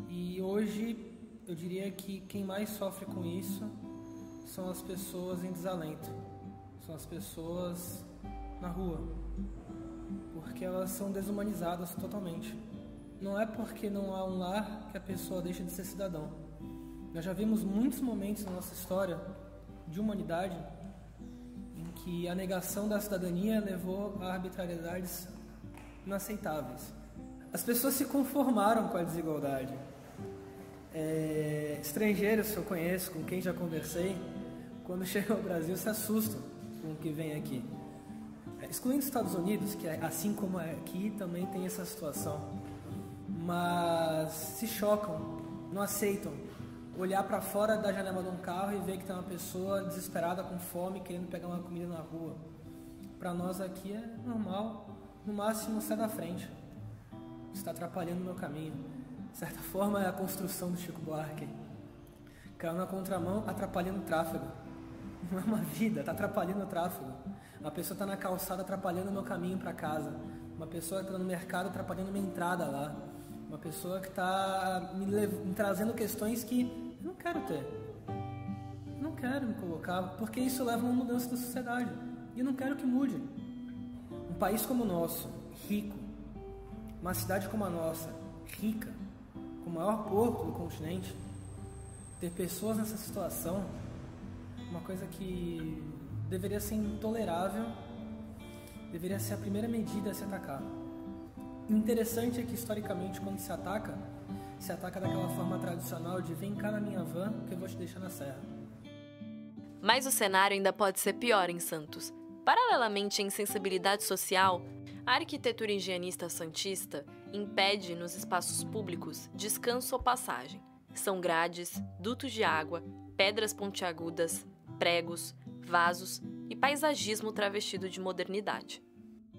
e hoje eu diria que quem mais sofre com isso são as pessoas em desalento, são as pessoas na rua, porque elas são desumanizadas totalmente. Não é porque não há um lar que a pessoa deixa de ser cidadão. Nós já vimos muitos momentos na nossa história de humanidade em que a negação da cidadania levou a arbitrariedades inaceitáveis. As pessoas se conformaram com a desigualdade. Estrangeiros que eu conheço, com quem já conversei, quando chegam ao Brasil se assustam com o que vem aqui. Excluindo os Estados Unidos, que assim como aqui também tem essa situação. Mas se chocam, não aceitam olhar para fora da janela de um carro e ver que tem uma pessoa desesperada com fome querendo pegar uma comida na rua. Para nós aqui é normal, no máximo sai da frente, está atrapalhando o meu caminho. De certa forma é a construção do Chico Buarque, caiu na contramão atrapalhando o tráfego. Não é uma vida, está atrapalhando o tráfego. Uma pessoa está na calçada atrapalhando o meu caminho para casa, uma pessoa está no mercado atrapalhando minha entrada lá. Uma pessoa que está me trazendo questões que eu não quero ter. Eu não quero me colocar, porque isso leva a uma mudança da sociedade. E eu não quero que mude. Um país como o nosso, rico, uma cidade como a nossa, rica, com o maior porto do continente, ter pessoas nessa situação, uma coisa que deveria ser intolerável, deveria ser a primeira medida a se atacar. O interessante é que, historicamente, quando se ataca daquela forma tradicional de vem cá na minha van que eu vou te deixar na serra. Mas o cenário ainda pode ser pior em Santos. Paralelamente à insensibilidade social, a arquitetura higienista santista impede nos espaços públicos descanso ou passagem. São grades, dutos de água, pedras pontiagudas, pregos, vasos e paisagismo travestido de modernidade.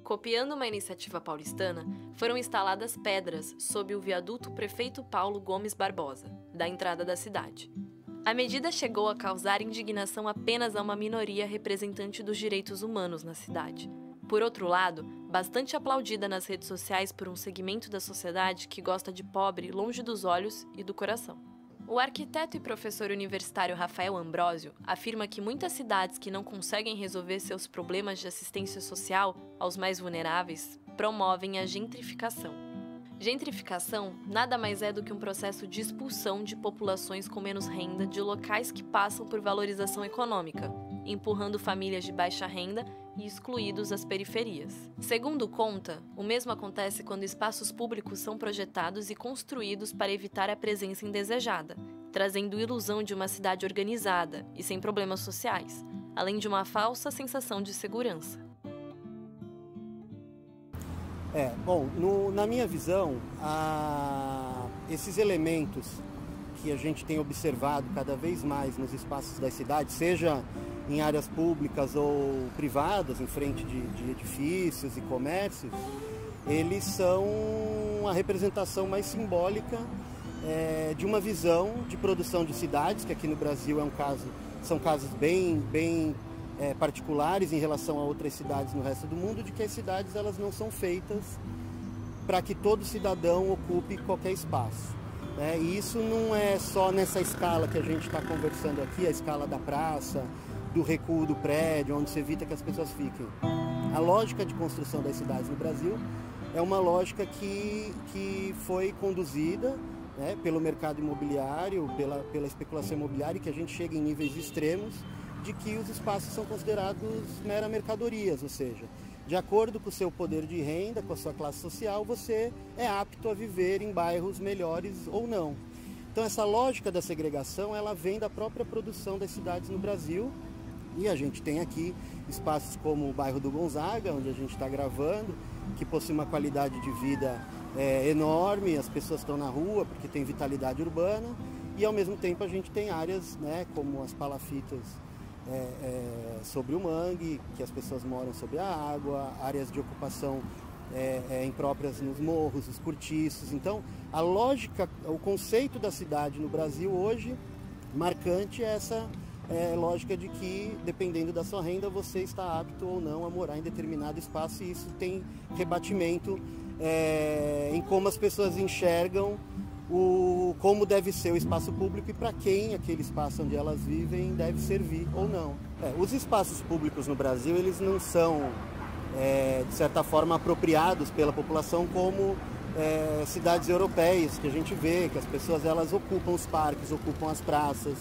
Copiando uma iniciativa paulistana, foram instaladas pedras sob o viaduto Prefeito Paulo Gomes Barbosa, da entrada da cidade. A medida chegou a causar indignação apenas a uma minoria representante dos direitos humanos na cidade. Por outro lado, bastante aplaudida nas redes sociais por um segmento da sociedade que gosta de pobre longe dos olhos e do coração. O arquiteto e professor universitário Rafael Ambrósio afirma que muitas cidades que não conseguem resolver seus problemas de assistência social aos mais vulneráveis promovem a gentrificação. Gentrificação nada mais é do que um processo de expulsão de populações com menos renda de locais que passam por valorização econômica, empurrando famílias de baixa renda e excluídos às periferias. Segundo conta, o mesmo acontece quando espaços públicos são projetados e construídos para evitar a presença indesejada, trazendo ilusão de uma cidade organizada e sem problemas sociais, além de uma falsa sensação de segurança. Bom, na minha visão, esses elementos que a gente tem observado cada vez mais nos espaços das cidades, seja em áreas públicas ou privadas, em frente de edifícios e comércios, eles são a representação mais simbólica de uma visão de produção de cidades, que aqui no Brasil são casos bem particulares em relação a outras cidades no resto do mundo, de que as cidades elas não são feitas para que todo cidadão ocupe qualquer espaço. E isso não é só nessa escala que a gente está conversando aqui, a escala da praça, do recuo do prédio, onde se evita que as pessoas fiquem. A lógica de construção das cidades no Brasil é uma lógica que foi conduzida pelo mercado imobiliário, pela especulação imobiliária, e que a gente chega em níveis extremos de que os espaços são considerados mera mercadorias, ou seja, de acordo com o seu poder de renda, com a sua classe social, você é apto a viver em bairros melhores ou não. Então essa lógica da segregação, ela vem da própria produção das cidades no Brasil, e a gente tem aqui espaços como o bairro do Gonzaga, onde a gente está gravando, que possui uma qualidade de vida enorme, as pessoas estão na rua porque tem vitalidade urbana, e ao mesmo tempo a gente tem áreas como as palafitas sobre o mangue, que as pessoas moram sobre a água, áreas de ocupação impróprias nos morros, os cortiços. Então a lógica, o conceito da cidade no Brasil hoje, marcante, é essa lógica de que, dependendo da sua renda, você está apto ou não a morar em determinado espaço, e isso tem rebatimento em como as pessoas enxergam como deve ser o espaço público e para quem aquele espaço onde elas vivem deve servir ou não. Os espaços públicos no Brasil, eles não são, de certa forma, apropriados pela população como cidades europeias, que a gente vê, que as pessoas elas ocupam os parques, ocupam as praças.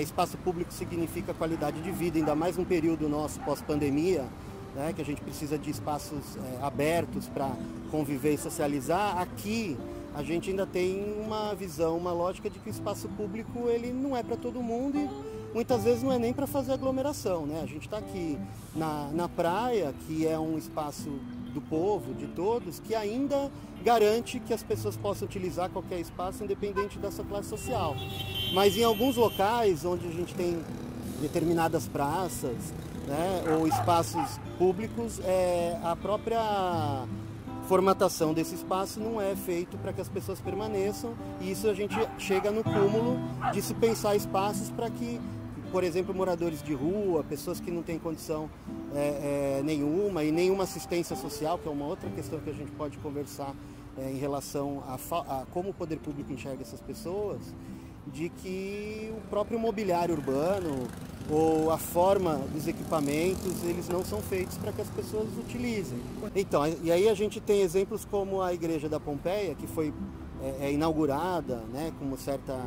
Espaço público significa qualidade de vida, ainda mais num período nosso pós-pandemia, que a gente precisa de espaços abertos para conviver e socializar. Aqui a gente ainda tem uma visão, uma lógica de que o espaço público ele não é para todo mundo, e muitas vezes não é nem para fazer aglomeração. A gente está aqui na praia, que é um espaço do povo, de todos, que ainda garante que as pessoas possam utilizar qualquer espaço, independente da sua classe social. Mas em alguns locais onde a gente tem determinadas praças, ou espaços públicos, a própria formatação desse espaço não é feito para que as pessoas permaneçam, e isso a gente chega no cúmulo de se pensar espaços para que, por exemplo, moradores de rua, pessoas que não têm condição nenhuma e nenhuma assistência social, que é uma outra questão que a gente pode conversar em relação a como o poder público enxerga essas pessoas, de que o próprio mobiliário urbano ou a forma dos equipamentos, eles não são feitos para que as pessoas utilizem. Então, e aí a gente tem exemplos como a Igreja da Pompeia, que foi inaugurada com uma certa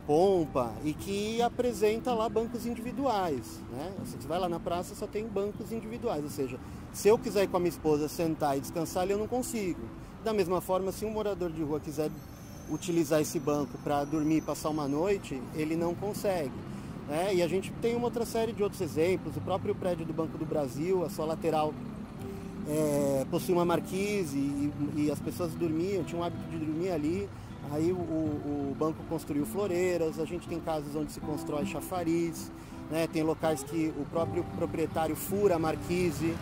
pompa e que apresenta lá bancos individuais, né? Você vai lá na praça, só tem bancos individuais, ou seja, se eu quiser ir com a minha esposa sentar e descansar ali, eu não consigo. Da mesma forma, se um morador de rua quiser utilizar esse banco para dormir e passar uma noite, ele não consegue, né? E a gente tem uma outra série de outros exemplos. O próprio prédio do Banco do Brasil, a sua lateral possui uma marquise e as pessoas dormiam, tinham o hábito de dormir ali. Aí o banco construiu floreiras, a gente tem casos onde se constrói chafariz, né? Tem locais que o próprio proprietário fura a marquise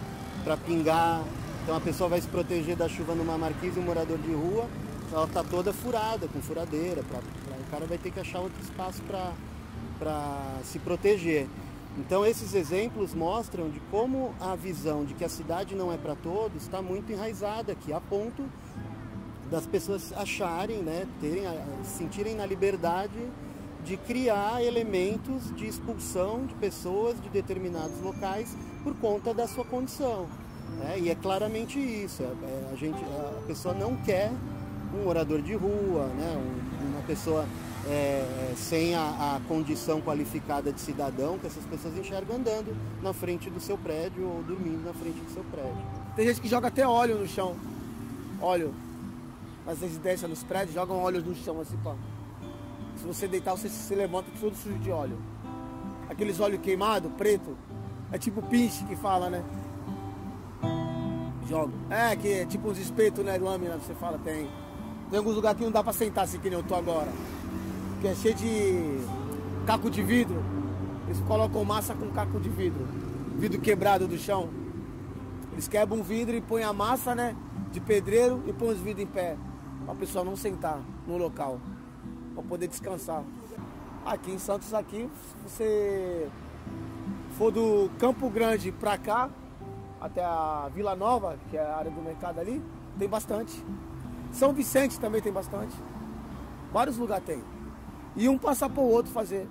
para pingar, então a pessoa vai se proteger da chuva numa marquise, um morador de rua, ela está toda furada, com furadeira, o cara vai ter que achar outro espaço para se proteger. Então esses exemplos mostram de como a visão de que a cidade não é para todos está muito enraizada aqui, a ponto das pessoas acharem, né, sentirem na liberdade de criar elementos de expulsão de pessoas de determinados locais por conta da sua condição, né? E é claramente isso, a pessoa não quer um morador de rua, né, uma pessoa sem a condição qualificada de cidadão que essas pessoas enxergam andando na frente do seu prédio ou dormindo na frente do seu prédio. Tem gente que joga até óleo no chão, óleo. Nas residências, nos prédios, jogam óleo no chão assim, pá. Se você deitar, você se levanta tudo sujo de óleo. Aqueles óleos queimados, preto, é tipo pinche que fala, né? Joga. Que é tipo uns espetos, né, lâmina, você fala, tem alguns lugares que não dá pra sentar assim que nem eu tô agora. Que é cheio de caco de vidro. Eles colocam massa com caco de vidro. Vidro quebrado do chão. Eles quebram um vidro e põem a massa, né, de pedreiro e põem os vidros em pé. Para a pessoa não sentar no local, para poder descansar. Aqui em Santos, aqui, se você for do Campo Grande para cá, até a Vila Nova, que é a área do mercado ali, tem bastante. São Vicente também tem bastante. Vários lugares tem. E um passar para o outro fazer.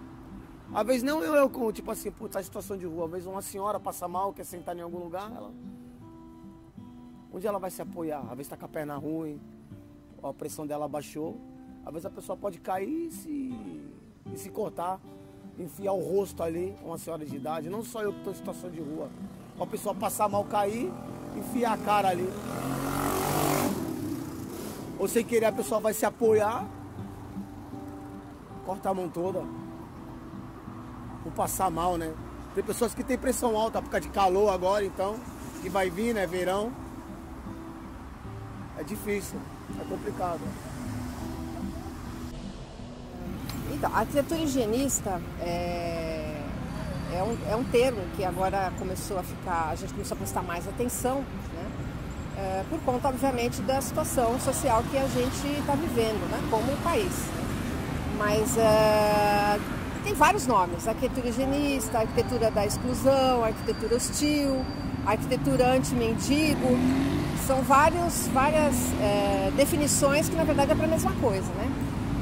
Às vezes não eu com, tipo assim, puta, a situação de rua. Às vezes uma senhora passa mal, quer sentar em algum lugar, onde ela vai se apoiar? Às vezes está com a perna ruim, a pressão dela baixou. Às vezes a pessoa pode cair e se cortar, enfiar o rosto ali, uma senhora de idade. Não só eu que estou em situação de rua. A pessoa passar mal, cair, enfiar a cara ali. Ou sem querer a pessoa vai se apoiar, corta a mão toda. Ou passar mal, né? Tem pessoas que têm pressão alta por causa de calor agora, então, que vai vir, né? Verão. É difícil, é complicado. Então, a arquitetura higienista é um termo que agora a gente começou a prestar mais atenção, né? Por conta, obviamente, da situação social que a gente está vivendo, né? Como país. Né? Mas tem vários nomes: arquitetura higienista, arquitetura da exclusão, arquitetura hostil, arquitetura anti-mendigo. São várias definições que na verdade é para a mesma coisa, né?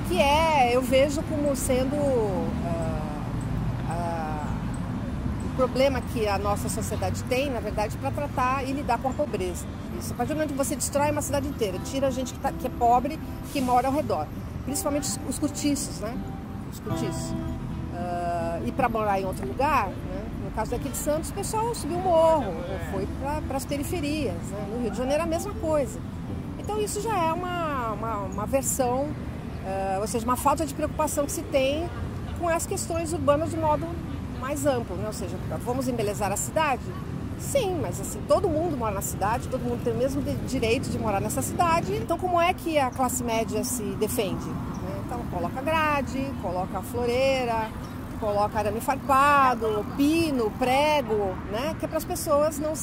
Que eu vejo como sendo o problema que a nossa sociedade tem, na verdade, para tratar e lidar com a pobreza. Isso, a partir do momento que você destrói uma cidade inteira, tira a gente que é pobre, que mora ao redor, principalmente os cortiços, né? Os cortiços. E para morar em outro lugar, né? No caso daqui de Santos, o pessoal subiu o morro, foi para as periferias, né? No Rio de Janeiro a mesma coisa. Então isso já é uma versão, ou seja, uma falta de preocupação que se tem com as questões urbanas de modo mais amplo, né? Ou seja, vamos embelezar a cidade? Sim, mas assim, todo mundo mora na cidade, todo mundo tem o mesmo direito de morar nessa cidade. Então como é que a classe média se defende? Né? Então coloca grade, coloca floreira, coloca arame farpado, pino, prego, né? Que é para as pessoas não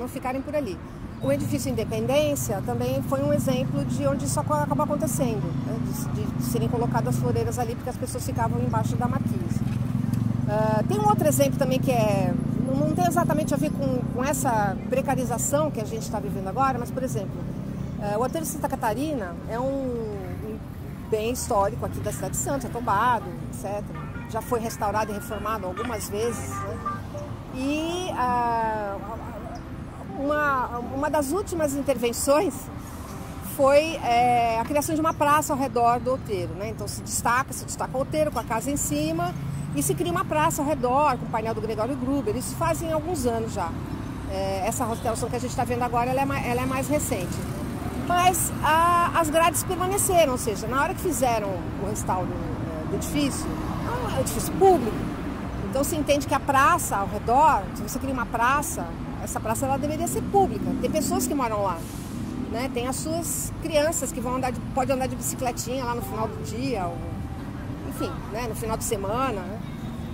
ficarem por ali. O edifício Independência também foi um exemplo de onde isso acabou acontecendo, né? de serem colocadas floreiras ali porque as pessoas ficavam embaixo da marquise. Tem um outro exemplo também que não tem exatamente a ver com essa precarização que a gente está vivendo agora, mas, por exemplo, o Aterro de Santa Catarina é um bem histórico aqui da cidade de Santos, é tombado, etc. Já foi restaurado e reformado algumas vezes, né? E uma das últimas intervenções foi a criação de uma praça ao redor do outeiro, né? Então se destaca o outeiro com a casa em cima e se cria uma praça ao redor com o painel do Gregório Gruber. Isso fazem alguns anos já. Essa restauração que a gente está vendo agora, ela é mais recente. Mas as grades permaneceram, ou seja, na hora que fizeram o restauro do edifício, é um edifício público. Então se entende que a praça ao redor, se você cria uma praça, essa praça ela deveria ser pública. Tem pessoas que moram lá, né? Tem as suas crianças que podem andar de bicicletinha lá no final do dia, ou, enfim, né? No final de semana, né?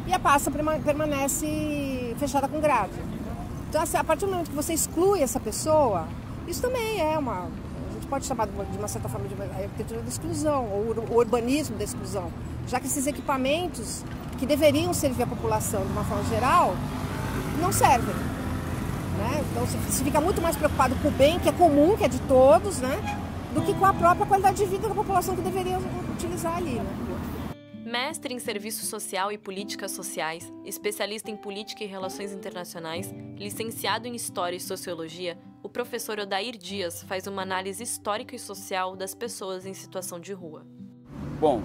E a praça permanece fechada com grade. Então, assim, a partir do momento que você exclui essa pessoa, isso também é a gente pode chamar de uma certa forma de arquitetura da exclusão, ou o urbanismo da exclusão, já que esses equipamentos que deveriam servir a população de uma forma geral, não servem. Né? Então se fica muito mais preocupado com o bem, que é comum, que é de todos, né? Do que com a própria qualidade de vida da população que deveria utilizar ali. Né? Mestre em Serviço Social e Políticas Sociais, especialista em Política e Relações Internacionais, licenciado em História e Sociologia, o professor Odair Dias faz uma análise histórica e social das pessoas em situação de rua. Bom,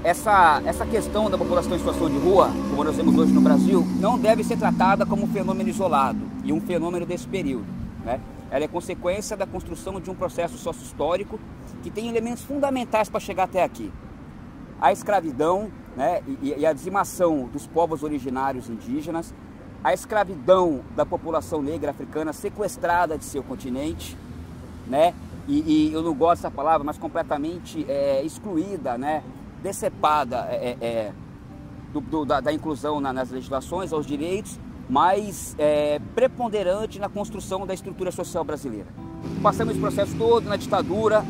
essa questão da população em situação de rua, como nós vemos hoje no Brasil, não deve ser tratada como um fenômeno isolado e um fenômeno desse período, né? Ela é consequência da construção de um processo sócio-histórico que tem elementos fundamentais para chegar até aqui. A escravidão, né, e a dizimação dos povos originários indígenas, a escravidão da população negra africana sequestrada de seu continente, né, e eu não gosto dessa palavra, mas completamente excluída, né, decepada da inclusão nas legislações, aos direitos, mas preponderante na construção da estrutura social brasileira. Passamos esse processo todo na ditadura.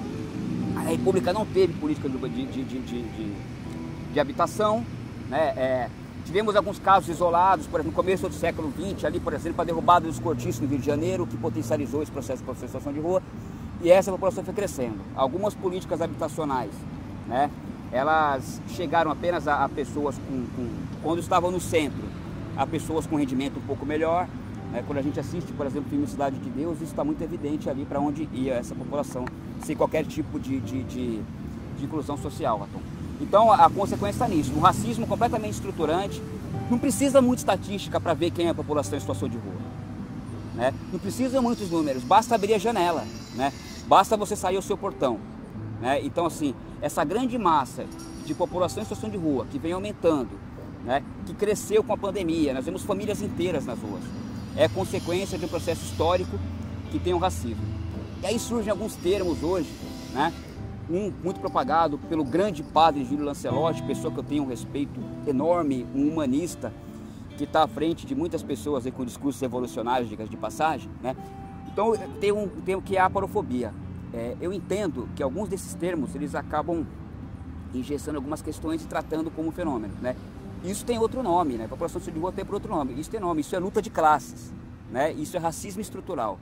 A República não teve política de habitação, né? Tivemos alguns casos isolados, por exemplo, no começo do século XX, ali, por exemplo, a derrubada dos cortiços no Rio de Janeiro, que potencializou esse processo de situação de rua, e essa população foi crescendo. Algumas políticas habitacionais, né? Elas chegaram apenas a pessoas quando estavam no centro, a pessoas com rendimento um pouco melhor. Né? Quando a gente assiste, por exemplo, o filme Cidade de Deus, isso está muito evidente ali para onde ia essa população, sem qualquer tipo de inclusão social. Então a consequência está nisso, um racismo completamente estruturante. Não precisa muita estatística para ver quem é a população em situação de rua, né? Não precisa muitos números, basta abrir a janela, né? Basta você sair ao seu portão, né? Então assim, essa grande massa de população em situação de rua que vem aumentando, né? Que cresceu com a pandemia, nós vemos famílias inteiras nas ruas, é consequência de um processo histórico que tem o racismo. E aí surgem alguns termos hoje, né? Um muito propagado pelo grande padre Júlio Lancelotti, pessoa que eu tenho um respeito enorme, um humanista, que está à frente de muitas pessoas aí com discursos revolucionários, dicas de passagem, né? Então tem um termo que é a aparofobia. Eu entendo que alguns desses termos eles acabam engessando algumas questões e tratando como fenômeno, né? Isso tem outro nome, né? A população de rua tem por outro nome. Isso tem nome, isso é luta de classes, né? Isso é racismo estrutural,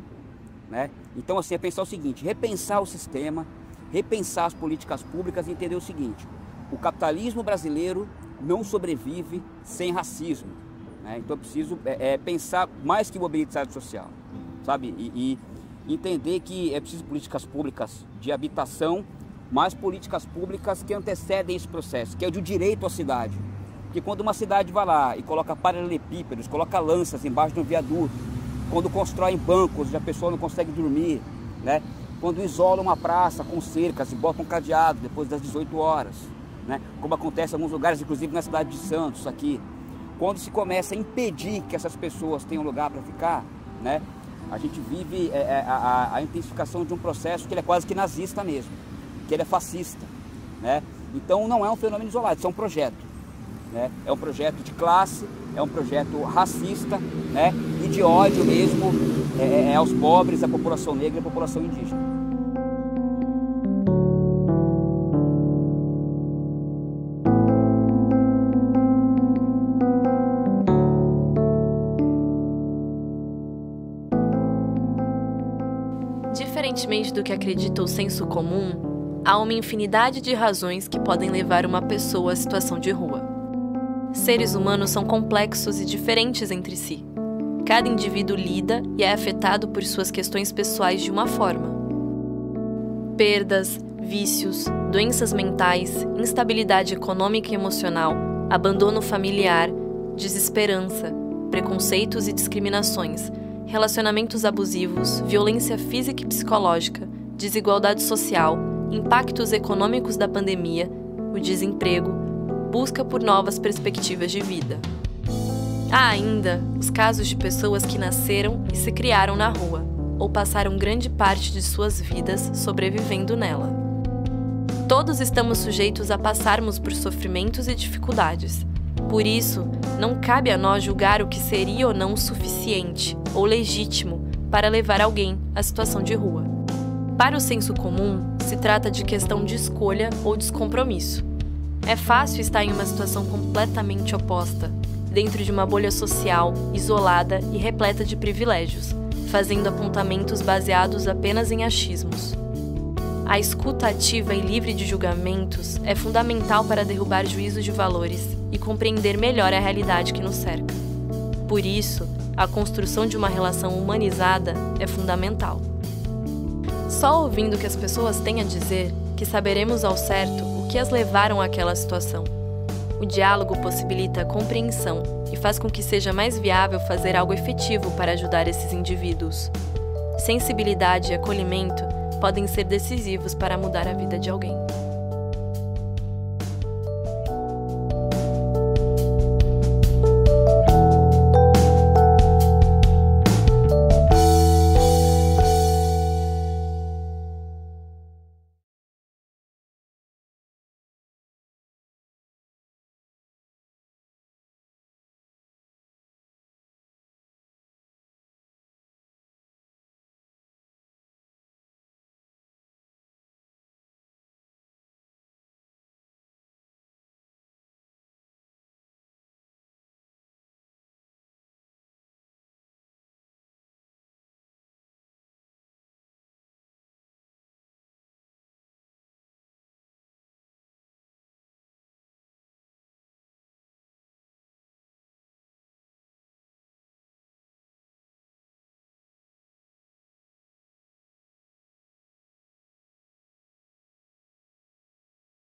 né? Então assim, é pensar o seguinte, repensar o sistema, repensar as políticas públicas e entender o seguinte: o capitalismo brasileiro não sobrevive sem racismo, né? Então é preciso pensar mais que mobilidade social, sabe? E entender que é preciso políticas públicas de habitação, mas políticas públicas que antecedem esse processo, que é o de direito à cidade. Porque quando uma cidade vai lá e coloca paralelepípedos, coloca lanças embaixo de um viaduto, quando constrói bancos onde a pessoa não consegue dormir, né? Quando isola uma praça com cercas e bota um cadeado depois das 18 horas, né? Como acontece em alguns lugares, inclusive na cidade de Santos, aqui. Quando se começa a impedir que essas pessoas tenham lugar para ficar, né? A gente vive a intensificação de um processo que ele é quase que nazista mesmo, que ele é fascista, né? Então não é um fenômeno isolado, isso é um projeto, né? É um projeto de classe, é um projeto racista, né? E de ódio mesmo aos pobres, à população negra e à população indígena. Diferentemente do que acredita o senso comum, há uma infinidade de razões que podem levar uma pessoa à situação de rua. Seres humanos são complexos e diferentes entre si. Cada indivíduo lida e é afetado por suas questões pessoais de uma forma. Perdas, vícios, doenças mentais, instabilidade econômica e emocional, abandono familiar, desesperança, preconceitos e discriminações, relacionamentos abusivos, violência física e psicológica, desigualdade social, impactos econômicos da pandemia, o desemprego, busca por novas perspectivas de vida. Há ainda os casos de pessoas que nasceram e se criaram na rua, ou passaram grande parte de suas vidas sobrevivendo nela. Todos estamos sujeitos a passarmos por sofrimentos e dificuldades. Por isso, não cabe a nós julgar o que seria ou não suficiente ou legítimo para levar alguém à situação de rua. Para o senso comum, se trata de questão de escolha ou descompromisso. É fácil estar em uma situação completamente oposta, dentro de uma bolha social, isolada e repleta de privilégios, fazendo apontamentos baseados apenas em achismos. A escuta ativa e livre de julgamentos é fundamental para derrubar juízos de valores e compreender melhor a realidade que nos cerca. Por isso, a construção de uma relação humanizada é fundamental. Só ouvindo o que as pessoas têm a dizer que saberemos ao certo o que as levaram àquela situação. O diálogo possibilita a compreensão e faz com que seja mais viável fazer algo efetivo para ajudar esses indivíduos. Sensibilidade e acolhimento podem ser decisivos para mudar a vida de alguém.